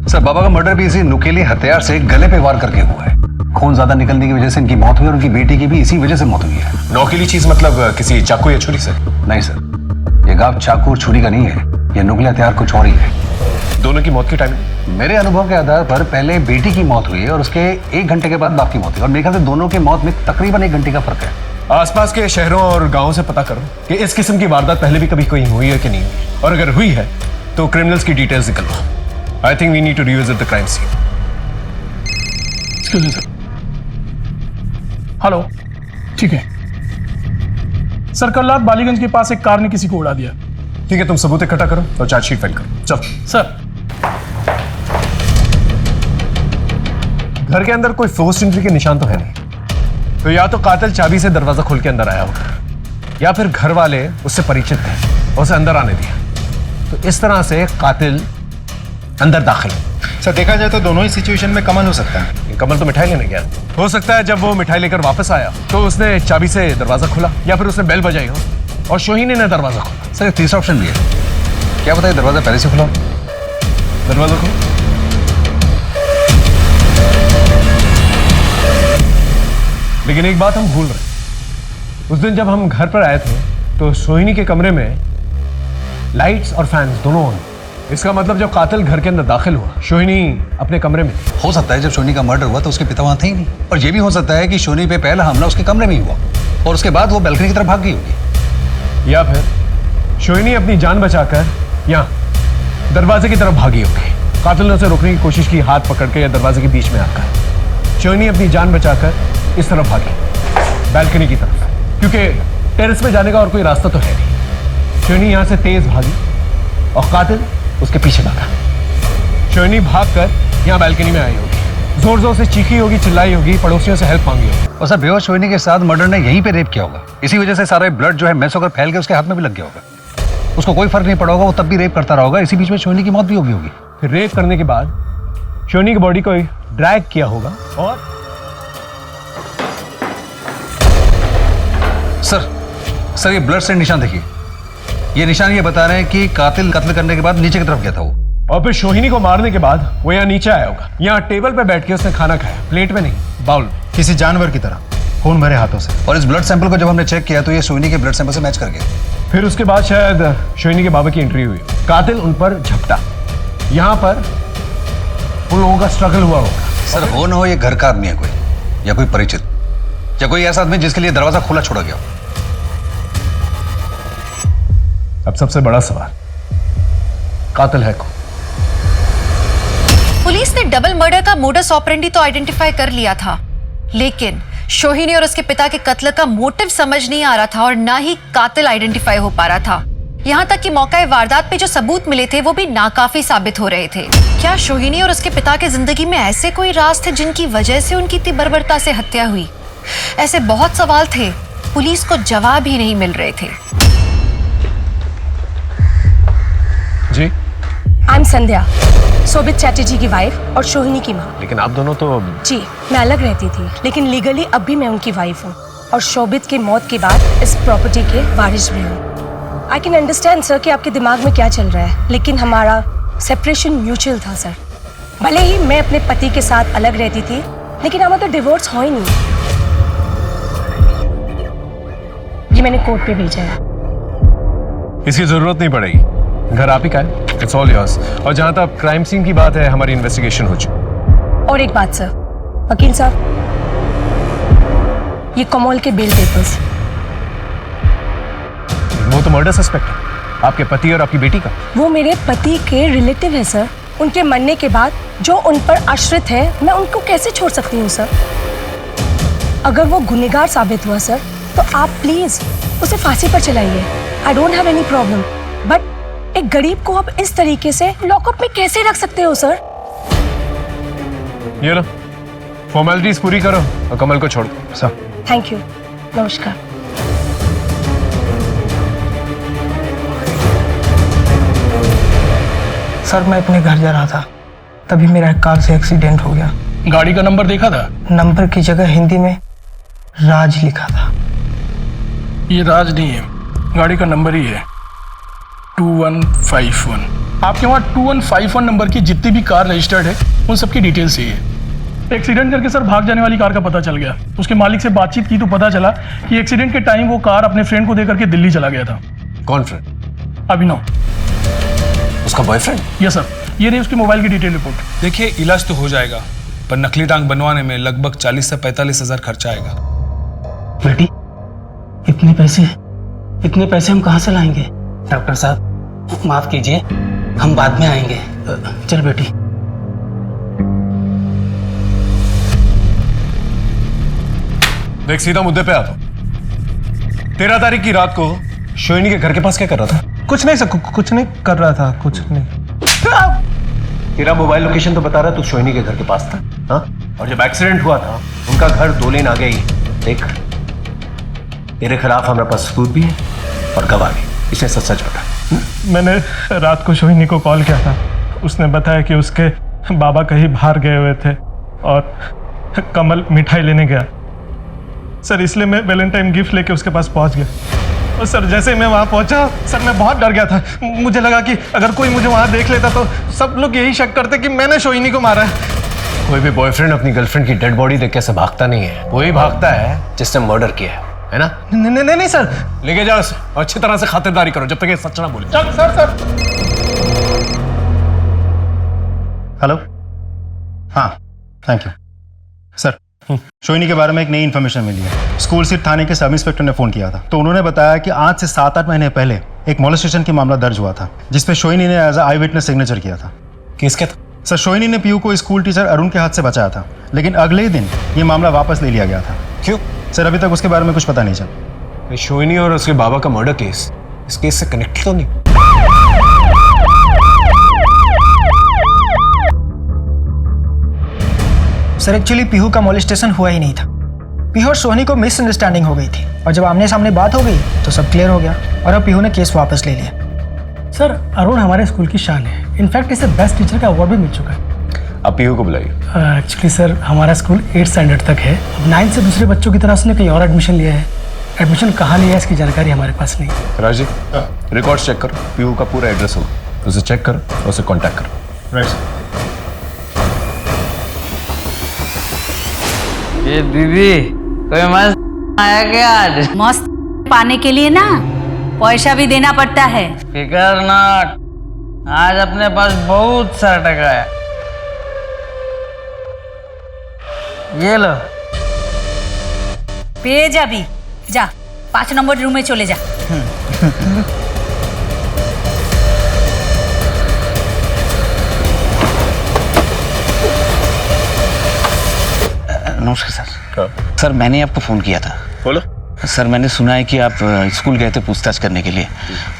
सर, बाबा का मर्डर भी इसी नुकीले हथियार से गले पे वार करके हुआ है। खून ज्यादा निकलने की वजह से इनकी मौत हुई, और उनकी बेटी की भी इसी वजह से मौत हुई है। नौकीली चीज मतलब किसी चाकू या छुरी से? नहीं सर, ये गाँव चाकू और छुरी का नहीं है, ये नुकीले हथियार कुछ और ही है। दोनों की मौत की टाइमिंग? मेरे अनुभव के आधार पर पहले बेटी की मौत हुई है और उसके 1 घंटे के बाद बाप की मौत हुई, और मेरे ख्याल से दोनों के मौत में तकरीबन 1 घंटे का फर्क है। आसपास के शहरों और गांवों से पता करो कि इस किस्म की वारदात पहले भी कभी कोई हुई है कि नहीं हुई, और अगर हुई है तो क्रिमिनल्स की डिटेल्स निकलवाओ। I think we need to revisit the crime scene. Excuse me sir. Hello, ठीक है सर। कल रात बालीगंज के पास एक कार ने किसी को उड़ा दिया। ठीक है, तुम सबूत इकट्ठा करो और चार्जशीट फाइल करो। चलो सर। घर के अंदर कोई फोर्स्ड एंट्री के निशान तो है नहीं, तो या तो कातिल चाबी से दरवाजा खोल के अंदर आया होगा, या फिर घर वाले उससे परिचित थे और उसे अंदर आने दिया। तो इस तरह से कातिल अंदर दाखिल। सर, देखा जाए तो दोनों ही सिचुएशन में कमल हो सकता है। कमल तो मिठाई लेने गया, हो सकता है जब वो मिठाई लेकर वापस आया तो उसने चाबी से दरवाजा खोला, या फिर उसने बेल बजाई हो और सोहिनी ने दरवाजा खोला। सर, एक तीसरा ऑप्शन भी है। क्या बताइए, दरवाजा पहले से खुला? दरवाजा खोलो। लेकिन एक बात हम भूल रहे, उस दिन जब हम घर पर आए थे तो सोहिनी के कमरे में लाइट्स और फैंस दोनों ऑन। इसका मतलब जब कातिल घर के अंदर दाखिल हुआ, सोहिनी अपने कमरे में थी। हो सकता है जब सोनी का मर्डर हुआ तो उसके पिता वहां थे ही नहीं, और ये भी हो सकता है कि सोनी पे पहला हमला उसके कमरे में ही हुआ और उसके बाद वो बैल्कनी की तरफ भाग गई होगी, या फिर सोहिनी अपनी जान बचाकर यहाँ दरवाजे की तरफ भागी होगी। कातिल ने उसे रोकने की कोशिश की, हाथ पकड़ के या दरवाजे के बीच में आकर। सोहिनी अपनी जान बचाकर इस तरफ भागी, बैल्कनी की तरफ, क्योंकि टेरेस में जाने का और कोई रास्ता तो है नहीं। सोहिनी यहाँ से तेज भागी और कातिल उसके पीछे भागा। सोहिनी भागकर यहाँ बैल्कनी में आई होगी, जोर जोर से चीखी होगी, चिल्लाई होगी, पड़ोसियों से हेल्प मांगी होगी। और सर, बेहोश सोहिनी के साथ मर्डर ने यहीं पे रेप किया होगा, इसी वजह से सारा ब्लड जो है मैस होकर फैल के उसके हाथ में भी लग गया होगा। उसको कोई फर्क नहीं पड़ा होगा, वो तब भी रेप करता रहा होगा, इसी बीच में सोहिनी की मौत भी होगी। फिर रेप करने के बाद सोहिनी की बॉडी को ड्रैग किया होगा और सर ये ब्लड से निशान देखिए, ये निशान ये बता रहे हैं कि कातिल कत्ल करने के बाद नीचे की तरफ गया था वो। और फिर सोहिनी को मारने के बाद वो यहाँ नीचे आया होगा, यहाँ टेबल पे बैठ के उसने खाना खाया, प्लेट में नहीं, बाउल में, किसी जानवर की तरह खून भरे हाथों से। और इस ब्लड सैंपल को जब हमने चेक किया तो ये सोहिनी के ब्लड सैंपल से मैच कर गया। फिर उसके बाद शायद सोहिनी के बाबा की एंट्री हुई, कातिल उन पर झपटा, यहाँ पर उन लोगों का स्ट्रगल हुआ होगा। सर हो ना हो ये घर का आदमी है कोई, या कोई परिचित, या कोई ऐसा आदमी जिसके लिए दरवाजा खुला छोड़ा गया। अब सबसे बड़ा सवाल, कातिल है कौन? पुलिस ने डबल मर्डर का मोडस ऑपरेंडी तो आइडेंटिफाई कर लिया था, लेकिन सोहिनी और उसके पिता के कत्ल का मोटिव समझ नहीं आ रहा था और ना ही कातिल आइडेंटिफाई हो पा रहा था। यहाँ तक कि मौका वारदात पे जो सबूत मिले थे वो भी नाकाफी साबित हो रहे थे। क्या सोहिनी और उसके पिता के जिंदगी में ऐसे कोई राज थे जिनकी वजह से उनकी इतनी बर्बरता से हत्या हुई? ऐसे बहुत सवाल थे, पुलिस को जवाब ही नहीं मिल रहे थे। जी, आई एम संध्या, शोभित चैटर्जी की वाइफ और सोहिनी की माँ। लेकिन आप दोनों तो जी, मैं अलग रहती थी, लेकिन लीगली अब भी मैं उनकी वाइफ हूँ और शोभित की मौत के बाद इस प्रॉपर्टी के वारिस भी हूँ। आई कैन अंडरस्टैंड सर कि आपके दिमाग में क्या चल रहा है, लेकिन हमारा सेपरेशन म्यूचुअल था सर। भले ही मैं अपने पति के साथ अलग रहती थी, लेकिन हमारा तो डिवोर्स हो ही नहीं। ये मैंने कोर्ट पे भेजा है। इसकी जरूरत नहीं पड़ेगी, घर आप ही का है, इट्स ऑल योर्स। और जहां तक क्राइम सीन की बात है, हमारी इन्वेस्टिगेशन हो चुकी। और एक बात सर, वकील साहब, ये कमोल के बेल पेपर्स। वो तो मर्डर सस्पेक्ट है, आपके पति और आपकी बेटी का। वो मेरे पति के रिलेटिव है सर। उनके मरने के बाद जो उन पर आश्रित है, मैं उनको कैसे छोड़ सकती हूँ सर? अगर वो गुनहगार साबित हुआ सर, तो आप प्लीज उसे फांसी पर चलाइए। I don't have any problem, but एक गरीब को आप इस तरीके से लॉकअप में कैसे रख सकते हो सर? ये लो, फॉर्मेलिटीज पूरी करो और कमल को छोड़ दो। सर थैंक यू, नमस्कार। सर मैं अपने घर जा रहा था, तभी मेरा कार से एक्सीडेंट हो गया। गाड़ी का नंबर देखा था? नंबर की जगह हिंदी में राज लिखा था। ये राज नहीं है, गाड़ी का नंबर ही है 2151। आपके वहाँ 2151 नंबर की जितनी भी कार रजिस्टर्ड है, उन सबकी डिटेल्स यही है। एक्सीडेंट करके सर भाग जाने वाली कार का पता चल गया। उसके मालिक से बातचीत की तो पता चला कि एक्सीडेंट के टाइम वो कार अपने फ्रेंड को देकर के दिल्ली चला गया था। कौन फ्रेंड? अभिनव। उसका बॉयफ्रेंड? यस सर, ये रही उसकी मोबाइल की डिटेल रिपोर्ट। देखिए, इलाज तो हो जाएगा, पर नकली टांग बनवाने में लगभग 40 से 45 हजार खर्चा आएगा। बेटी, इतने पैसे हम कहाँ से लाएंगे? डॉक्टर साहब माफ कीजिए, हम बाद में आएंगे। चल बेटी। देख, सीधा मुद्दे पे आता हूं। 13 तारीख की रात को सोहिनी के घर के पास क्या कर रहा था? कुछ नहीं सर, कुछ नहीं कर रहा था, कुछ नहीं। तेरा मोबाइल लोकेशन तो बता रहा तू सोहिनी के घर के पास था, हाँ? और जब एक्सीडेंट हुआ था, उनका घर 2 लेन आगे ही। देख, तेरे खिलाफ हमारे पास सबूत भी है और गवाह भी, इसे सच बता। मैंने रात को सोहिनी को कॉल किया था, उसने बताया कि उसके बाबा कहीं बाहर गए हुए थे और कमल मिठाई लेने गया सर, इसलिए मैं वैलेंटाइन गिफ्ट लेके उसके पास पहुंच गया। और सर जैसे मैं वहां पहुंचा सर, मैं बहुत डर गया था। मुझे लगा कि अगर कोई मुझे वहां देख लेता तो सब लोग यही शक करते कि मैंने सोहिनी को मारा है। कोई भी बॉयफ्रेंड अपनी गर्लफ्रेंड की डेड बॉडी देख के ऐसे भागता नहीं है, वही भागता है जिसने मर्डर किया है ना? नहीं सर। लेके जाओ उसे और अच्छी तरह से खातिरदारी करो जब तक ये सच ना बोले। सर। हेलो, हाँ थैंक यू सर। सोहिनी के बारे में एक नई इन्फॉर्मेशन मिली है। स्कूल स्थित थाने के सब इंस्पेक्टर ने फोन किया था, तो उन्होंने बताया कि आज से 7-8 महीने पहले एक मोलेस्टेशन की मामला दर्ज हुआ था, जिसपे सोहिनी ने एज आई विटनेस सिग्नेचर किया था। किसके था? सर, सोहिनी ने पीयू को स्कूल टीचर अरुण के हाथ से बचाया था, लेकिन अगले ही दिन ये मामला वापस ले लिया गया था। क्यों? सर अभी तक उसके बारे में कुछ पता नहीं चला। सोहिनी और उसके बाबा का मर्डर केस इस केस से कनेक्टेड तो नहीं? सर एक्चुअली पीहू का मोलेस्टेशन हुआ ही नहीं था। पीहू और सोहिनी को मिसअंडरस्टैंडिंग हो गई थी और जब आमने सामने बात हो गई तो सब क्लियर हो गया और अब पीहू ने केस वापस ले लिया। सर अरुण हमारे स्कूल की शान है, इनफैक्ट इसे बेस्ट टीचर का अवार्ड भी मिल चुका है। अब पीहू को बुलाइए। एक्चुअली सर हमारा स्कूल 8th स्टैंडर्ड तक है, अब 9th से दूसरे बच्चों की तरह उसने कहीं और एडमिशन लिया है। एडमिशन कहाँ लिया है इसकी जानकारी हमारे पास नहीं। राजी रिकॉर्ड्स चेक करो, पीहू का पूरा एड्रेस होगा, उसे चेक करो, उसे कांटेक्ट करो। राइट। ये दीदी कोई मस्त आया क्या आज? मस्त पाने के लिए ना पैसा भी देना पड़ता है। फिकर नॉट, आज अपने पास बहुत सारा टका है। ये लो। पे जा भी जा, 5 नंबर रूम में चले जा। नमस्कार सर। सर मैंने आपको फ़ोन किया था। बोलो। सर मैंने सुना है कि आप स्कूल गए थे पूछताछ करने के लिए,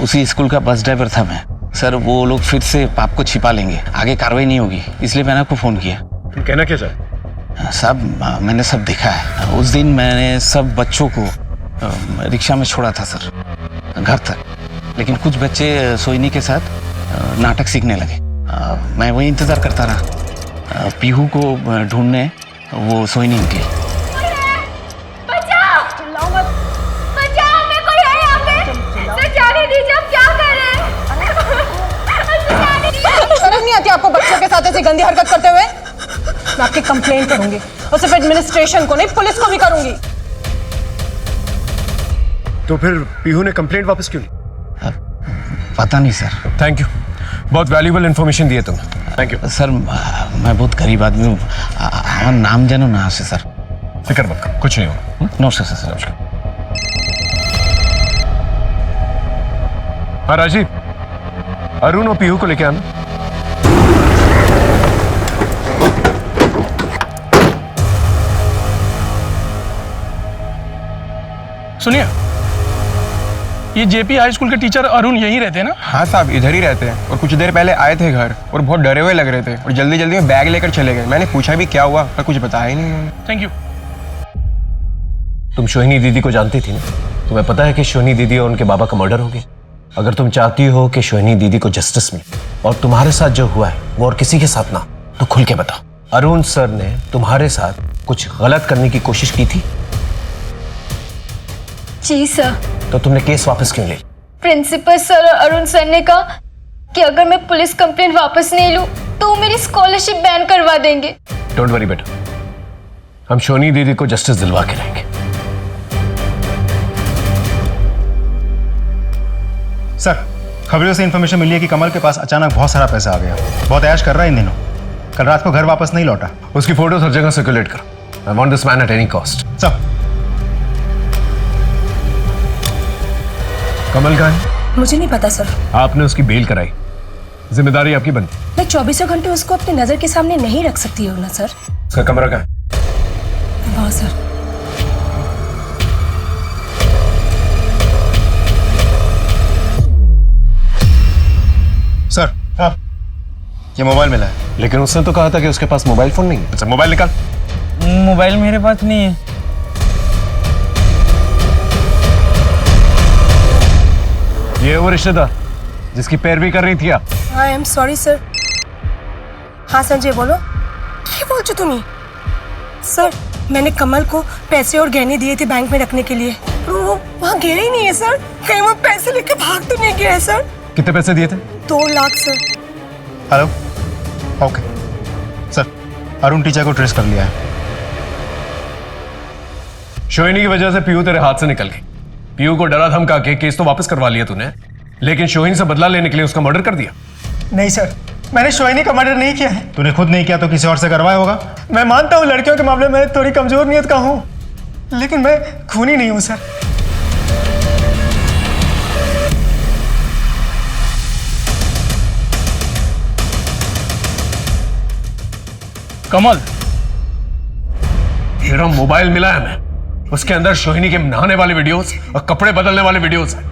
उसी स्कूल का बस ड्राइवर था मैं। सर वो लोग फिर से आपको छिपा लेंगे, आगे कार्रवाई नहीं होगी, इसलिए मैंने आपको फ़ोन किया। तुम कहना क्या चाहते? साहब मैंने सब देखा है, उस दिन मैंने सब बच्चों को रिक्शा में छोड़ा था सर घर तक, लेकिन कुछ बच्चे सोइनी के साथ नाटक सीखने लगे। मैं वही इंतज़ार करता रहा, पीहू को ढूंढने वो सोइनी निकली। शर्म नहीं आती आपको बच्चों के साथ ऐसी गंदी हरकत करते हुए? मैं आपकी कंप्लेंट करूंगी और सिर्फ एडमिनिस्ट्रेशन को नहीं पुलिस को भी करूंगी। तो फिर पीहू ने कंप्लेंट वापस क्यों ली? पता नहीं सर। थैंक यू, बहुत वैल्यूबल इन्फॉर्मेशन दिए तुम। Thank you sir. मैं बहुत गरीब आदमी हूँ, हमारा नाम जानो ना से सर। फिक्र मत करो, कुछ नहीं होगा। नमस्कार सर। नमस्कार। हाँ राजीव, अरुण और पीहू को लेके आना। सुनिए, ये जेपी हाई स्कूल के टीचर अरुण यहीं रहते हैं ना? हाँ साहब, इधर ही रहते हैं और कुछ देर पहले आए थे घर और बहुत डरे हुए लग रहे थे और जल्दी जल्दी में बैग लेकर चले गए। मैंने पूछा भी क्या हुआ, पर कुछ बताया ही नहीं। Thank you. तुम सोहिनी दीदी को जानती थी ना? तुम्हें पता है कि सोहिनी दीदी और उनके बाबा का मर्डर हो गया। अगर तुम चाहती हो कि सोहिनी दीदी को जस्टिस मिले और तुम्हारे साथ जो हुआ है वो और किसी के साथ ना, तो खुल के बताओ। अरुण सर ने तुम्हारे साथ कुछ गलत करने की कोशिश की थी? जी सर। तो तुमने केस वापस क्यों ले? प्रिंसिपल सर और अरुण सर ने कहा कि अगर मैं पुलिस कंप्लेंट वापस नहीं लूं तो वो मेरी स्कॉलरशिप बैन करवा देंगे। डोंट वरी बेटा, हम सोहिनी दीदी को जस्टिस दिलवा के रहेंगे। सर खबरों से इन्फॉर्मेशन मिली है कि कमल के पास अचानक बहुत सारा पैसा आ गया, बहुत ऐश कर रहा है इन दिनों। कल रात को घर वापस नहीं लौटा। उसकी फोटोज हर जगह सर्कुलेट करो। I want this man at any cost. Sir. Kamal कहाँ है? मुझे नहीं पता सर। आपने उसकी बेल कराई, जिम्मेदारी आपकी बनती। मैं 24 घंटे उसको अपनी नजर के सामने नहीं रख सकती हूँ ना सर। उसका कमरा कहाँ है? वाह सर। सर हाँ, ये मोबाइल मिला है। लेकिन उसने तो कहा था कि उसके पास मोबाइल फोन नहीं है। अच्छा मोबाइल निकाल। मोबाइल मेरे पास नहीं है। ये वो रिश्तेदार जिसकी पैरवी कर रही थी आप? I am sorry sir. हाँ संजय बोलो। क्या बोल चुकी तुम्हें? सर मैंने कमल को पैसे और गहने दिए थे बैंक में रखने के लिए, वो वहाँ गया ही नहीं है सर। कहीं वो पैसे लेकर भाग तो नहीं गया है सर? कितने पैसे दिए थे? 2 lakh sir. Hello. Okay sir, Arun teacher को ट्रेस कर लिया है। सोहिनी की वजह से पीहू तेरे हाथ से निकल गई। पीहू को डरा धमका के केस तो वापस करवा लिया तूने, लेकिन सोहिनी से बदला लेने के लिए उसका मर्डर कर दिया। नहीं सर, मैंने सोहिनी का मर्डर नहीं किया है। तूने खुद नहीं किया तो किसी और से करवाया होगा। मैं मानता हूँ लड़कियों के मामले में थोड़ी कमजोर नियत का हूँ, लेकिन मैं खूनी नहीं हूँ सर। कमल, मेरा मोबाइल मिला है हमें, उसके अंदर सोहिनी के नहाने वाले वीडियोस और कपड़े बदलने वाले वीडियोस हैं।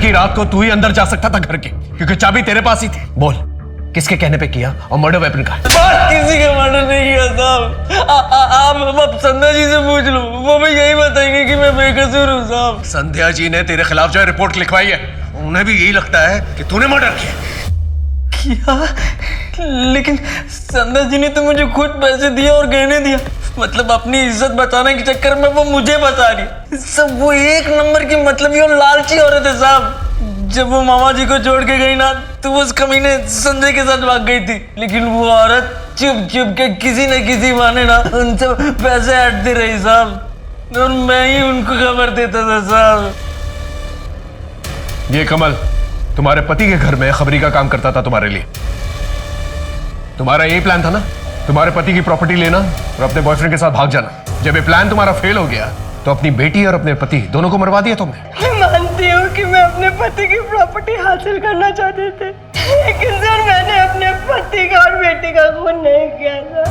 कि रात को तू ही अंदर जा सकता था घर के, क्योंकि चाबी तेरे पास ही थी। बोल, किसके कहने पे किया और मर्डर वेपन का? किसी का मर्डर नहीं किया साहब। आप संध्या जी से पूछ लो, वो भी यही बताएंगे कि मैं बेकसूर हूँ साहब। संध्या जी ने तेरे खिलाफ जो रिपोर्ट लिखवाई है, उन्हें भी यही लगता है कि तूने मर्डर किया। लेकिन संध्या जी ने तो मुझे खुद पैसे दिए और गहने दिया, मतलब अपनी इज्जत बचाने के चक्कर में वो मुझे बचा रही सब। वो एक नंबर की मतलबी और लालची औरत है साहब। जब वो मामा जी को छोड़ के गई ना, तो वो उस कमीने संजय के साथ भाग गई थी, लेकिन वो औरत चुप चुप के किसी न किसी बहाने ना उनसे पैसे हटती रही साहब, और मैं ही उनको खबर देता था साहब। ये कमल तुम्हारे पति के घर में खबरी का काम करता था तुम्हारे लिए। तुम्हारा यही प्लान था ना, तुम्हारे पति की प्रॉपर्टी लेना और अपने बॉयफ्रेंड के साथ भाग जाना। जब ये प्लान तुम्हारा फेल हो गया तो अपनी बेटी और अपने पति दोनों को मरवा दिया तुमने। मैं मानती हूँ कि मैं अपने पति की प्रॉपर्टी हासिल करना चाहते थे, लेकिन सर मैंने अपने पति का और बेटी का खून नहीं किया था।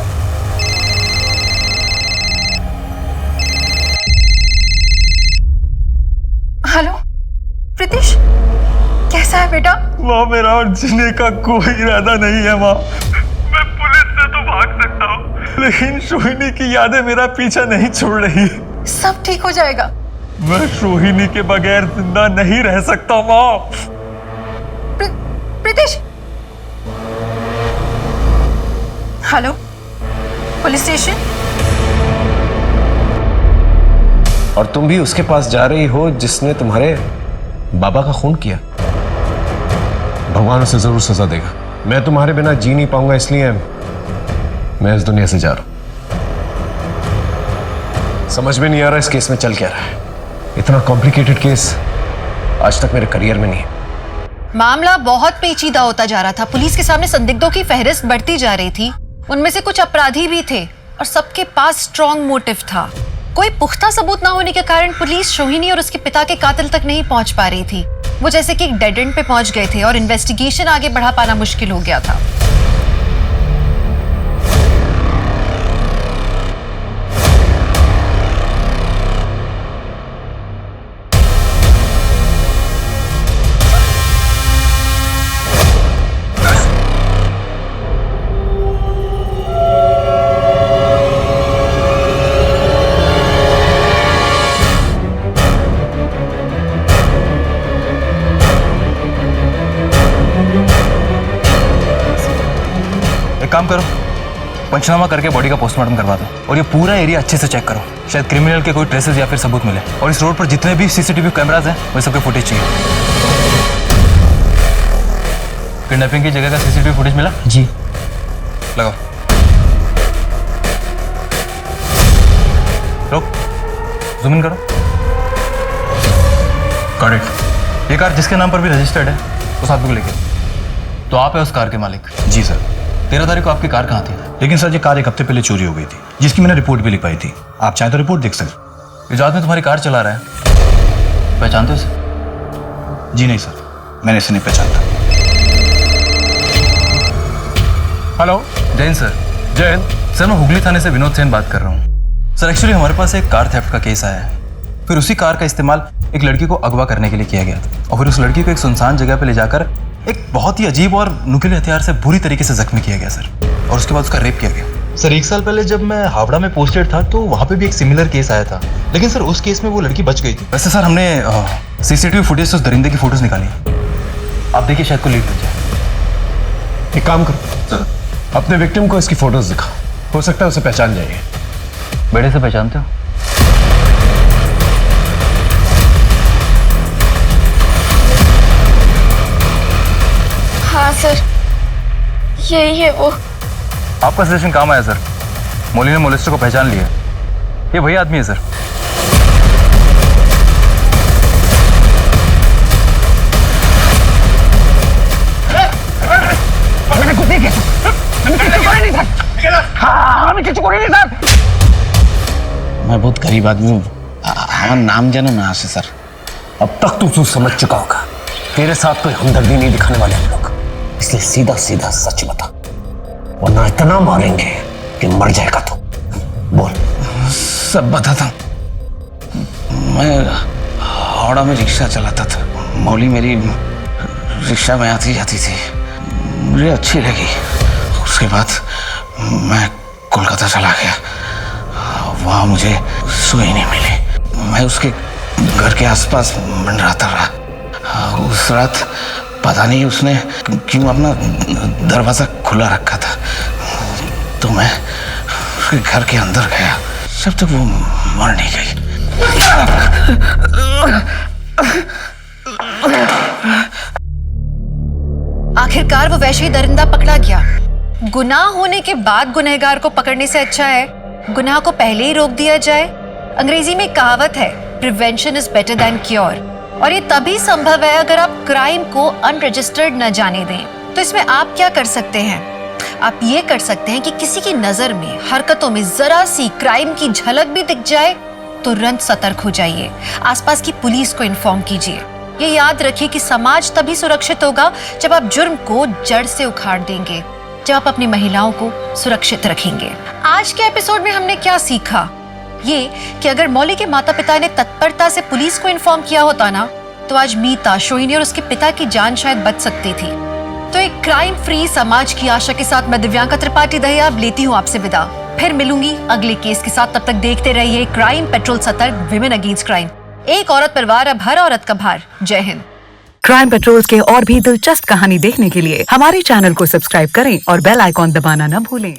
हेलो प्रीतिश, कैसा है बेटा? माँ, मेरा और जीने का कोई इरादा नहीं है माँ। मैं पुलिस से तो भाग सकता हूँ, लेकिन सोहिनी की यादें मेरा पीछा नहीं छोड़ रही। सब ठीक हो जाएगा। मैं सोहिनी के बगैर जिंदा नहीं रह सकता माँ। Pritish, hello police station. और तुम भी उसके पास जा रही हो जिसने तुम्हारे बाबा का खून किया। भगवान उसे जरूर सजा देगा। मैं तुम्हारे बिना जी नहीं पाऊंगा, इसलिए मैं इस दुनिया से जा रहा हूं। समझ में नहीं आ रहा इस केस में चल क्या रहा है। इतना कॉम्प्लिकेटेड केस आज तक मेरे करियर में नहीं है। मामला बहुत पेचीदा होता जा रहा था। पुलिस के सामने संदिग्धों की फहरिस्त बढ़ती जा रही थी। उनमें से कुछ अपराधी भी थे और सबके पास स्ट्रॉन्ग मोटिव था। कोई पुख्ता सबूत ना होने के कारण पुलिस सोहिनी और उसके पिता के कातिल तक नहीं पहुंच पा रही थी। वो जैसे कि एक डेड एंड पे पहुंच गए थे और इन्वेस्टिगेशन आगे बढ़ा पाना मुश्किल हो गया था। काम करो, पंचनामा करके बॉडी का पोस्टमार्टम करवा दो और ये पूरा एरिया अच्छे से चेक करो। शायद क्रिमिनल के कोई ट्रेसेस या फिर सबूत मिले। और इस रोड पर जितने भी सीसीटीवी कैमरास हैं वो सबके फुटेज चाहिए। किडनैपिंग की जगह का सीसीटीवी फुटेज मिला? जी। लगाओ। रुक, जूम इन करो। Got it. ये कार जिसके नाम पर भी रजिस्टर्ड है उस आदमी को लेके। तो आप है उस कार के मालिक? जी सर। 13 तारीख को आपकी कार कहाँ थी? लेकिन सर ये कार एक हफ्ते पहले चोरी हो गई थी, जिसकी मैंने रिपोर्ट भी लिखवाई थी। आप चाहे तो रिपोर्ट देख सकते। ये जो आदमी तुम्हारी कार चला रहा है, पहचानते हो उसे? जी नहीं सर, मैंने इसे नहीं पहचानता। Hello, Jain sir. Jain sir, मैं हुगली थाने से विनोद सेन बात कर रहा हूँ। सर एक्चुअली हमारे पास एक कार थेफ्ट का केस आया है। फिर उसी कार का इस्तेमाल एक लड़की को अगवा करने के लिए किया गया था और फिर उस लड़की को एक सुनसान जगह पर ले जाकर एक बहुत ही अजीब और नुकीले हथियार से बुरी तरीके से जख्मी किया गया सर, और उसके बाद उसका रेप किया गया। सर 1 साल पहले जब मैं हावड़ा में पोस्टेड था तो वहाँ पे भी एक सिमिलर केस आया था, लेकिन सर उस केस में वो लड़की बच गई थी। वैसे सर हमने सीसीटीवी फुटेज से उस दरिंदे की फोटोज निकाली। आप देखिए शायद को लीड मिल जाए। एक काम करो सर, अपने विक्टिम को इसकी फोटोज दिखा, हो सकता है उसे पहचान जाएंगे। बेटे से पहचानते हो? हाँ सर, यही है वो। आपका सजेशन काम आया सर। मौली ने मोलिस्टर को पहचान लिया। ये वही आदमी है सर। मैं बहुत गरीब आदमी हूँ, हमारा नाम जानो ना आशे सर। अब तक तू समझ चुका होगा, तेरे साथ कोई हमदर्दी नहीं दिखाने वाले हम लोग, इसलिए सीधा सीधा सच बता, वरना इतना मारेंगे कि मर जाएगा तू। बोल। सब बताता हूँ। मैं हावड़ा में रिक्शा चलाता था। मौली मेरी रिक्शा में आती जाती थी, मुझे अच्छी लगी। उसके बाद मैं कोलकाता चला गया। वहाँ मुझे सोई नहीं मिली। मैं उसके घर के आसपास मंडराता रहा। उस रात पता नहीं उसने क्यों अपना दरवाज़ा खुला रखा था, तो मैं उसके घर के अंदर गया जब तक वो मर नहीं गई। आखिरकार वो वैसे ही दरिंदा पकड़ा गया। गुनाह होने के बाद गुनहगार को पकड़ने से अच्छा है गुनाह को पहले ही रोक दिया जाए। अंग्रेजी में कहावत है, prevention is better than cure, और ये तभी संभव है अगर आप क्राइम को अनरजिस्टर्ड न जाने दें। तो इसमें आप क्या कर सकते हैं? आप ये कर सकते हैं कि किसी की नजर में, हरकतों में जरा सी क्राइम की झलक भी दिख जाए, तुरंत सतर्क हो जाइए। आसपास की पुलिस को इन्फॉर्म कीजिए। ये याद रखिए कि समाज तभी सुरक्षित होगा जब आप जुर्म को जड़ से उखाड़ देंगे, जब आप अपनी महिलाओं को सुरक्षित रखेंगे। आज के एपिसोड में हमने क्या सीखा? ये कि अगर मौली के माता पिता ने तत्परता से पुलिस को इन्फॉर्म किया होता ना, तो आज मीता, सोहिनी और उसके पिता की जान शायद बच सकती थी। तो एक क्राइम फ्री समाज की आशा के साथ मैं दिव्यांका त्रिपाठी दहिया अब लेती हूँ आपसे विदा। फिर मिलूंगी अगले केस के साथ। तब तक देखते रहिए क्राइम पेट्रोल सतर्क, विमेन अगेंस्ट क्राइम। एक औरत परिवार, अब हर औरत का भार। जय हिंद। क्राइम पेट्रोल के और भी दिलचस्प कहानी देखने के लिए हमारे चैनल को सब्सक्राइब करें और बेल आइकॉन दबाना न भूलें।